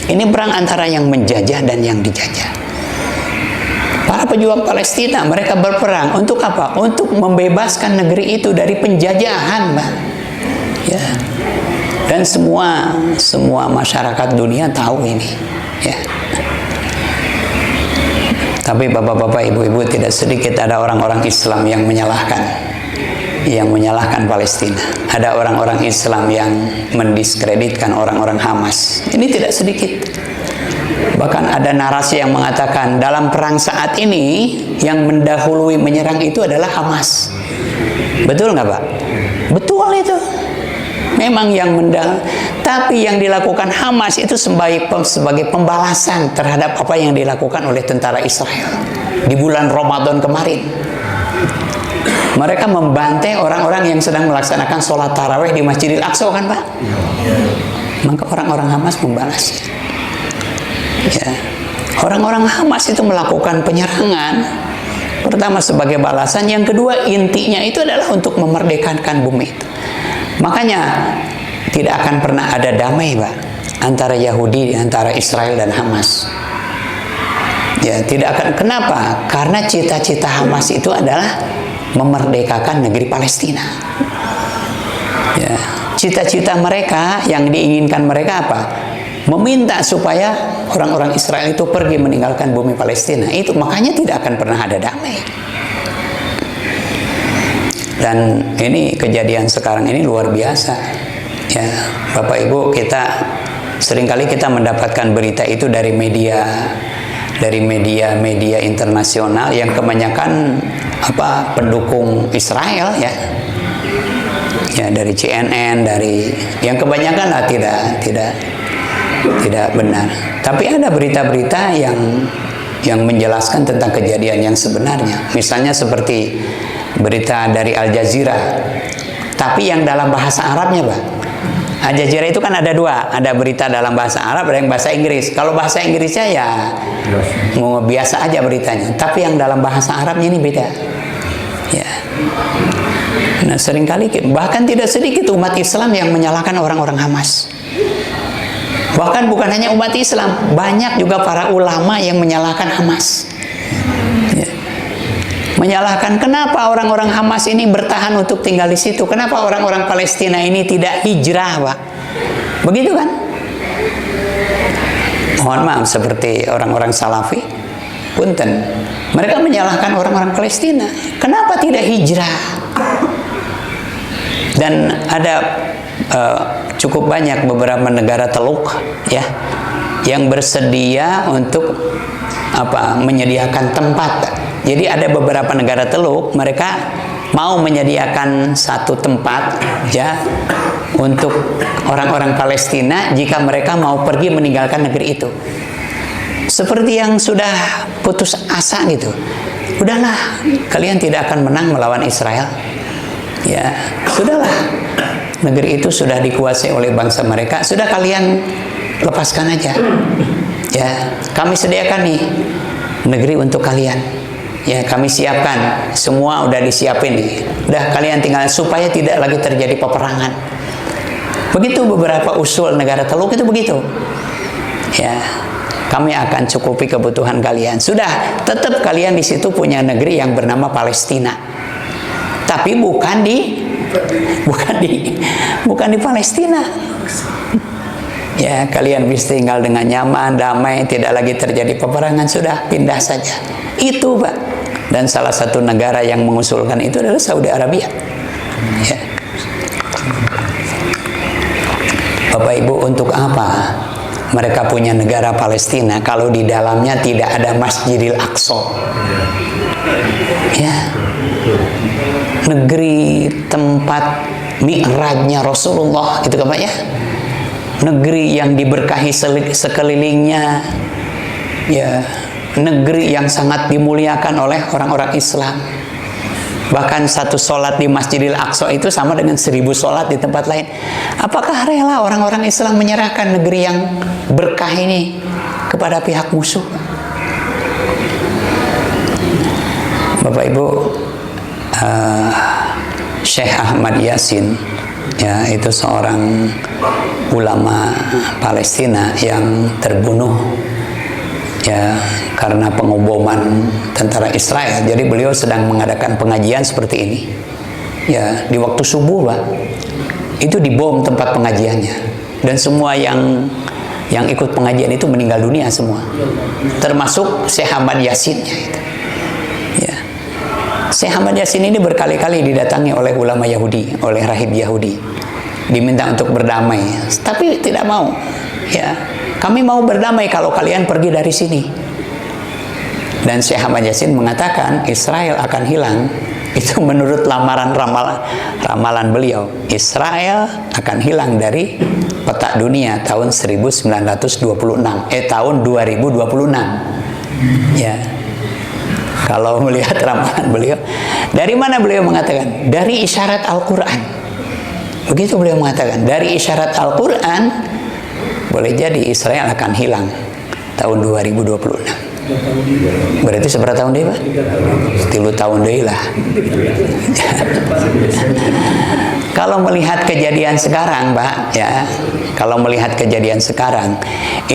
Ini perang antara yang menjajah dan yang dijajah. Para pejuang Palestina mereka berperang untuk apa? Untuk membebaskan negeri itu dari penjajahan, Pak. Ya. Dan semua masyarakat dunia tahu ini, ya. Tapi bapak-bapak, ibu-ibu, tidak sedikit ada orang-orang Islam yang menyalahkan Palestina. Ada orang-orang Islam yang mendiskreditkan orang-orang Hamas. Ini tidak sedikit. Bahkan ada narasi yang mengatakan dalam perang saat ini yang mendahului menyerang itu adalah Hamas. Betul nggak, Pak? Betul itu. Memang yang tapi yang dilakukan Hamas itu sebagai pembalasan terhadap apa yang dilakukan oleh tentara Israel di bulan Ramadan kemarin. Mereka membantai orang-orang yang sedang melaksanakan sholat tarawih di Masjidil Aqsa, kan, Pak? Maka orang-orang Hamas membalas. Ya. Orang-orang Hamas itu melakukan penyerangan pertama sebagai balasan, yang kedua intinya itu adalah untuk memerdekakan bumi itu. Makanya tidak akan pernah ada damai, Pak, antara Yahudi, antara Israel dan Hamas. Ya, tidak akan. Kenapa? Karena cita-cita Hamas itu adalah memerdekakan negeri Palestina. Ya, cita-cita mereka yang diinginkan mereka apa? Meminta supaya orang-orang Israel itu pergi meninggalkan bumi Palestina. Itu makanya tidak akan pernah ada damai. Dan ini kejadian sekarang ini luar biasa. Ya, Bapak Ibu, seringkali kita mendapatkan berita itu dari media dari media-media internasional yang kebanyakan pendukung Israel ya. Ya, dari CNN, dari yang kebanyakan lah tidak benar. Tapi ada berita-berita yang menjelaskan tentang kejadian yang sebenarnya. Misalnya seperti berita dari Al Jazeera, tapi yang dalam bahasa Arabnya, Pak. Al Jazeera itu kan ada dua, ada berita dalam bahasa Arab, ada yang bahasa Inggris. Kalau bahasa Inggrisnya ya mau biasa aja beritanya, tapi yang dalam bahasa Arabnya ini beda. Ya. Nah, seringkali bahkan tidak sedikit umat Islam yang menyalahkan orang-orang Hamas. Bahkan bukan hanya umat Islam, banyak juga para ulama yang menyalahkan Hamas. Ya. Menyalahkan kenapa orang-orang Hamas ini bertahan untuk tinggal di situ, kenapa orang-orang Palestina ini tidak hijrah, Pak. Begitu kan? Mohon maaf, seperti orang-orang Salafi, punten, mereka menyalahkan orang-orang Palestina, kenapa tidak hijrah? Dan ada cukup banyak beberapa negara Teluk ya yang bersedia untuk menyediakan tempat. Jadi ada beberapa negara Teluk, mereka mau menyediakan satu tempat ya untuk orang-orang Palestina jika mereka mau pergi meninggalkan negeri itu. Seperti yang sudah putus asa gitu. Udahlah, kalian tidak akan menang melawan Israel. Ya, sudahlah. Negeri itu sudah dikuasai oleh bangsa mereka. Sudah, kalian lepaskan aja. Ya, kami sediakan nih negeri untuk kalian. Ya, kami siapkan. Semua udah disiapin nih. Udah, kalian tinggal supaya tidak lagi terjadi peperangan. Begitu beberapa usul negara Teluk itu begitu. Ya, kami akan cukupi kebutuhan kalian. Sudah, tetap kalian di situ punya negeri yang bernama Palestina. Tapi bukan di Palestina. Ya, kalian bisa tinggal dengan nyaman, damai, tidak lagi terjadi peperangan, sudah pindah saja. Itu, Pak. Dan salah satu negara yang mengusulkan itu adalah Saudi Arabia. Ya. Bapak Ibu, untuk apa mereka punya negara Palestina kalau di dalamnya tidak ada Masjidil Aqsa? Ya. Negeri tempat mi'rajnya Rasulullah, itu kan Pak ya? Negeri yang diberkahi sekelilingnya, ya, negeri yang sangat dimuliakan oleh orang-orang Islam. Bahkan satu sholat di Masjidil Aqsa itu sama dengan 1000 sholat di tempat lain. Apakah rela orang-orang Islam menyerahkan negeri yang berkah ini kepada pihak musuh? Bapak Ibu, Syekh Ahmad Yasin ya, itu seorang ulama Palestina yang terbunuh ya karena pengoboman tentara Israel. Jadi beliau sedang mengadakan pengajian seperti ini ya, di waktu subuh, Pak, itu dibom tempat pengajiannya, dan semua yang ikut pengajian itu meninggal dunia semua, termasuk Syekh Ahmad Yasinnya itu. Syekh Ahmad Yasin ini berkali-kali didatangi oleh ulama Yahudi, oleh rahib Yahudi, diminta untuk berdamai, tapi tidak mau. Ya, kami mau berdamai kalau kalian pergi dari sini. Dan Syekh Ahmad Yasin mengatakan Israel akan hilang. Itu menurut ramalan beliau. Israel akan hilang dari peta dunia tahun 1926. Tahun 2026. Ya. Kalau melihat ramalan beliau, dari mana beliau mengatakan? Dari isyarat Al-Quran. Begitu beliau mengatakan, dari isyarat Al-Quran, boleh jadi Israel akan hilang tahun 2026. Berarti seberapa tahun deh, Pak? 3 tahun deh lah. Kalau melihat kejadian sekarang, Pak, ya, kalau melihat kejadian sekarang,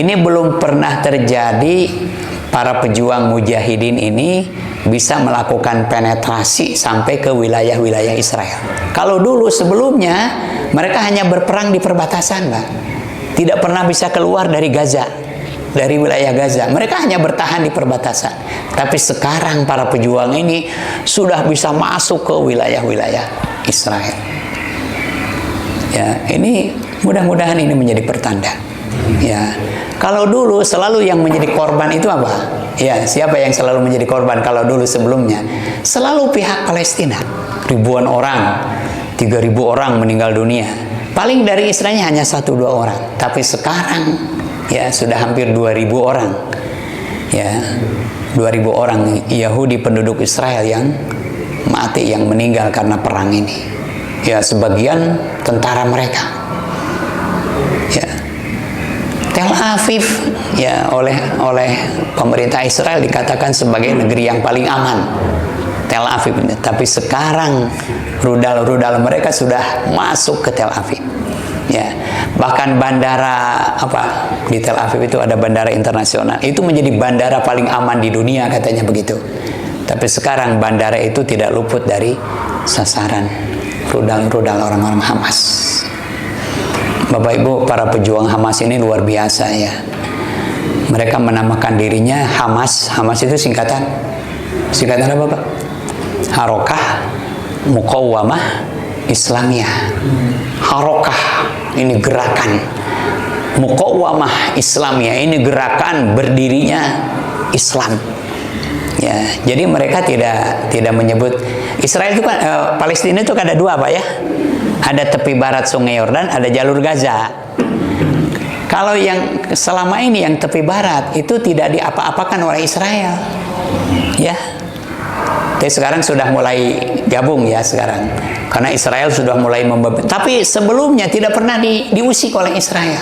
ini belum pernah terjadi. Para pejuang mujahidin ini bisa melakukan penetrasi sampai ke wilayah-wilayah Israel. Kalau dulu sebelumnya mereka hanya berperang di perbatasan, Pak. Tidak pernah bisa keluar dari Gaza, dari wilayah Gaza. Mereka hanya bertahan di perbatasan. Tapi sekarang para pejuang ini sudah bisa masuk ke wilayah-wilayah Israel. Ya, ini mudah-mudahan ini menjadi pertanda. Ya, kalau dulu selalu yang menjadi korban itu apa? Ya, siapa yang selalu menjadi korban kalau dulu sebelumnya? Selalu pihak Palestina. Ribuan orang, 3.000 orang meninggal dunia. Paling dari Israelnya hanya 1-2 orang. Tapi sekarang ya sudah hampir 2.000 orang. Ya, 2.000 orang Yahudi penduduk Israel yang mati, yang meninggal karena perang ini. Ya, sebagian tentara mereka. Ya, Tel Aviv ya oleh pemerintah Israel dikatakan sebagai negeri yang paling aman. Tel Aviv ini. Tapi sekarang rudal-rudal mereka sudah masuk ke Tel Aviv. Ya, bahkan bandara di Tel Aviv itu ada bandara internasional. Itu menjadi bandara paling aman di dunia katanya begitu. Tapi sekarang bandara itu tidak luput dari sasaran rudal-rudal orang-orang Hamas. Bapak Ibu, para pejuang Hamas ini luar biasa ya. Mereka menamakan dirinya Hamas. Hamas itu singkatan apa Pak? Harokah Muqawwamah Islamiyah. Harokah ini gerakan, Muqawwamah Islamiyah ini gerakan berdirinya Islam. Ya, jadi mereka tidak menyebut Israel itu kan Palestina itu kan ada dua Pak ya. Ada tepi barat Sungai Yordan, ada jalur Gaza. Kalau yang selama ini yang tepi barat itu tidak diapa-apakan oleh Israel. Ya. Tapi sekarang sudah mulai gabung ya sekarang. Karena Israel sudah mulai tapi sebelumnya tidak pernah diusik oleh Israel.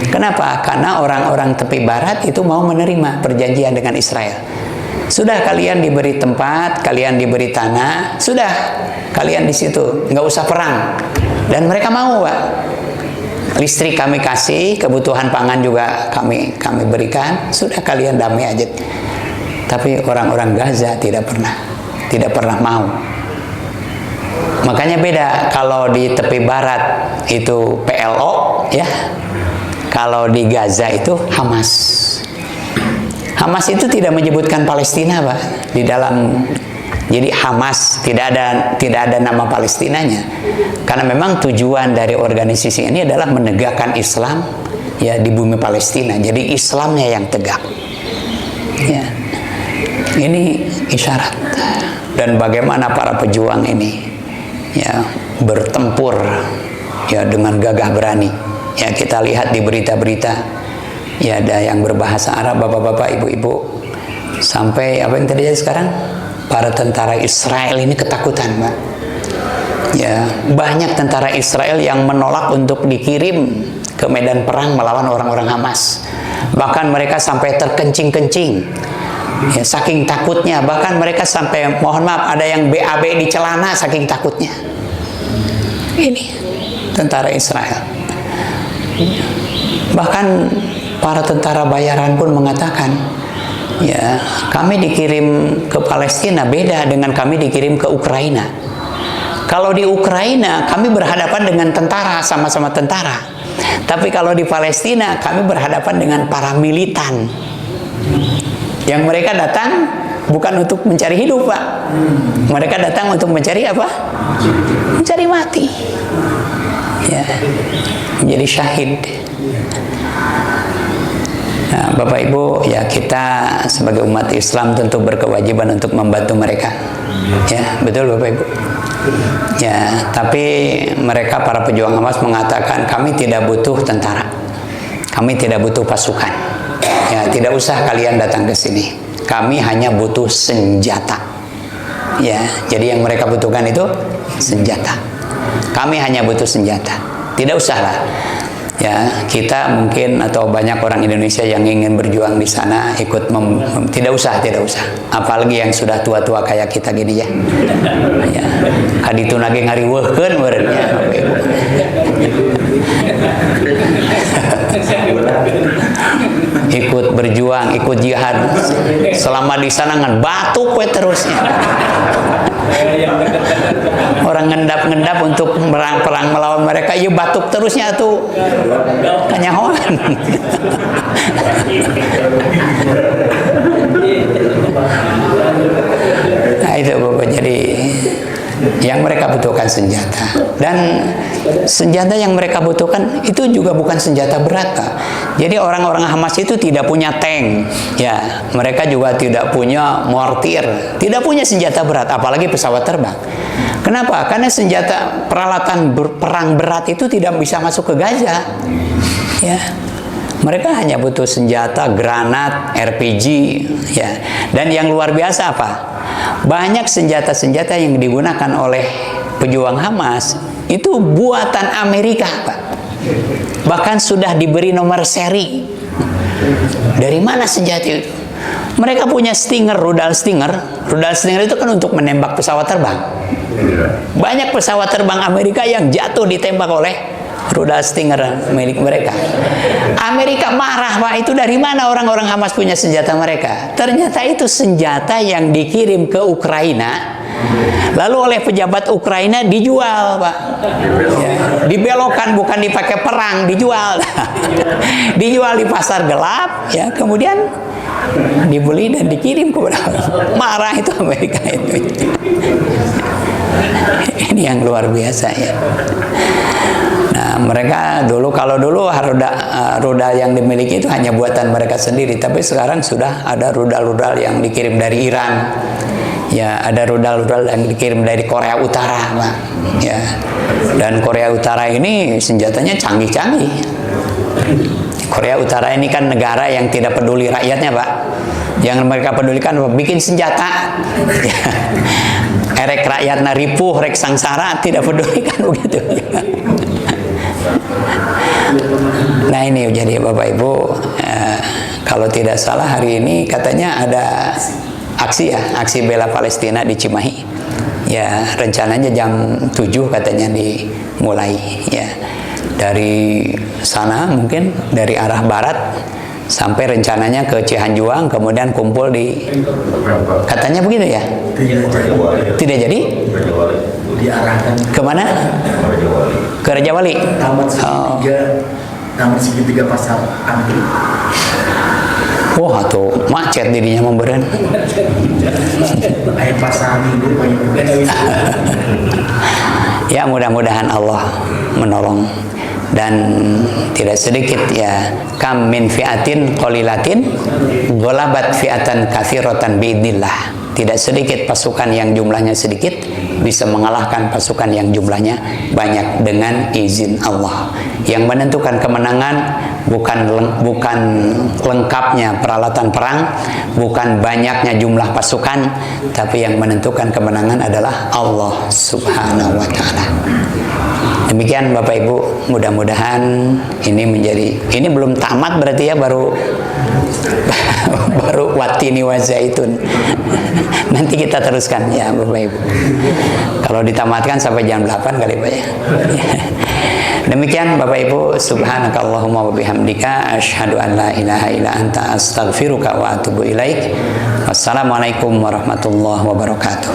Kenapa? Karena orang-orang tepi barat itu mau menerima perjanjian dengan Israel. Sudah kalian diberi tempat, kalian diberi tanah, sudah kalian di situ, nggak usah perang. Dan mereka mau, Pak. Listrik kami kasih, kebutuhan pangan juga kami berikan, sudah kalian damai aja. Tapi orang-orang Gaza tidak pernah mau. Makanya beda, kalau di tepi barat itu PLO ya, kalau di Gaza itu Hamas. Hamas itu tidak menyebutkan Palestina Pak di dalam, jadi Hamas tidak ada nama Palestinanya, karena memang tujuan dari organisasi ini adalah menegakkan Islam ya di bumi Palestina. Jadi Islamnya yang tegak. Ya, ini isyarat. Dan bagaimana para pejuang ini ya bertempur ya dengan gagah berani. Ya kita lihat di berita-berita. Ya ada yang berbahasa Arab, bapak-bapak, ibu-ibu, sampai apa yang terjadi sekarang? Para tentara Israel ini ketakutan, Pak. Ya, banyak tentara Israel yang menolak untuk dikirim ke medan perang melawan orang-orang Hamas. Bahkan mereka sampai terkencing-kencing. Ya, saking takutnya, bahkan mereka sampai mohon maaf ada yang BAB di celana saking takutnya. Ini tentara Israel. Bahkan para tentara bayaran pun mengatakan, ya kami dikirim ke Palestina beda dengan kami dikirim ke Ukraina. Kalau di Ukraina kami berhadapan dengan tentara, sama-sama tentara. Tapi kalau di Palestina kami berhadapan dengan para militan. Yang mereka datang bukan untuk mencari hidup, Pak. Mereka datang untuk mencari apa? Mencari mati. Ya, menjadi syahid. Nah, Bapak Ibu, ya kita sebagai umat Islam tentu berkewajiban untuk membantu mereka. Ya, betul Bapak Ibu. Ya, tapi mereka para pejuang Hamas mengatakan kami tidak butuh tentara. Kami tidak butuh pasukan. Ya, tidak usah kalian datang ke sini. Kami hanya butuh senjata. Ya, jadi yang mereka butuhkan itu senjata. Kami hanya butuh senjata. Tidak usahlah. Ya, kita mungkin atau banyak orang Indonesia yang ingin berjuang di sana ikut tidak usah. Apalagi yang sudah tua-tua kayak kita gini ya. Ya, kaditu nage ngariweuhkeun meureun nya. Ikut berjuang, ikut jihad. Selama di sana ngan batuk we terusnya. Orang ngendap-ngendap untuk perang melawan mereka, ya batuk terusnya tuh kanyahoan. Nah itu Bapak, jadi yang mereka butuhkan senjata, dan senjata yang mereka butuhkan itu juga bukan senjata berat Pak. Jadi orang-orang Hamas itu tidak punya tank, ya, mereka juga tidak punya mortir, tidak punya senjata berat, apalagi pesawat terbang. Kenapa? Karena senjata peralatan perang berat itu tidak bisa masuk ke Gaza, ya. Mereka hanya butuh senjata, granat, RPG, ya. Dan yang luar biasa apa? Banyak senjata-senjata yang digunakan oleh pejuang Hamas itu buatan Amerika, Pak. Bahkan sudah diberi nomor seri. Dari mana senjata itu? Mereka punya Stinger, rudal Stinger. Rudal Stinger itu kan untuk menembak pesawat terbang. Banyak pesawat terbang Amerika yang jatuh ditembak oleh rudal Stinger milik mereka. Amerika marah, Pak. Itu dari mana orang-orang Hamas punya senjata mereka? Ternyata itu senjata yang dikirim ke Ukraina, lalu oleh pejabat Ukraina dijual, Pak. Ya, dibelokkan, bukan dipakai perang, dijual. Dijual di pasar gelap, ya, kemudian dibeli dan dikirim kepada marah itu Amerika itu. Ini yang luar biasa, ya. Nah, mereka dulu, kalau dulu rudal yang dimiliki itu hanya buatan mereka sendiri, tapi sekarang sudah ada rudal-rudal yang dikirim dari Iran. Ya, ada rudal-rudal yang dikirim dari Korea Utara, Pak. Ya. Dan Korea Utara ini senjatanya canggih-canggih. Korea Utara ini kan negara yang tidak peduli rakyatnya, Pak. Yang mereka pedulikan bikin senjata. Ya. Erek rakyatna ripuh, rek sangsara, tidak pedulikan begitu. Nah, ini jadi Bapak Ibu, kalau tidak salah hari ini katanya ada aksi bela Palestina di Cimahi, ya, rencananya jam 7 katanya dimulai, ya, dari sana mungkin dari arah barat sampai rencananya ke Cihanjuang, kemudian kumpul di, katanya begitu, ya, tidak jadi diarahkan kemana? Ke Raja Wali, Taman Segitiga Pasar Anggrek. Wah, tuh macet dirinya memberen. Air pasar minggu banyak. Ya, mudah-mudahan Allah menolong. Dan tidak sedikit, ya, kam min fi'atin qalilatin ghalabat fi'atan katsiratan biidznillah. Tidak sedikit pasukan yang jumlahnya sedikit bisa mengalahkan pasukan yang jumlahnya banyak dengan izin Allah. Yang menentukan kemenangan bukan lengkapnya peralatan perang, bukan banyaknya jumlah pasukan, tapi yang menentukan kemenangan adalah Allah Subhanahu wa taala. Demikian Bapak Ibu, mudah-mudahan ini belum tamat berarti, ya, baru watini wa zaitun. Nanti kita teruskan, ya Bapak Ibu. Kalau ditamatkan sampai jam 8 kali, Pak, ya. Demikian Bapak Ibu, subhanakallahumma wa bihamdika asyhadu an la ilaha illa anta astaghfiruka wa atubu ilaik. Wassalamualaikum warahmatullahi wabarakatuh.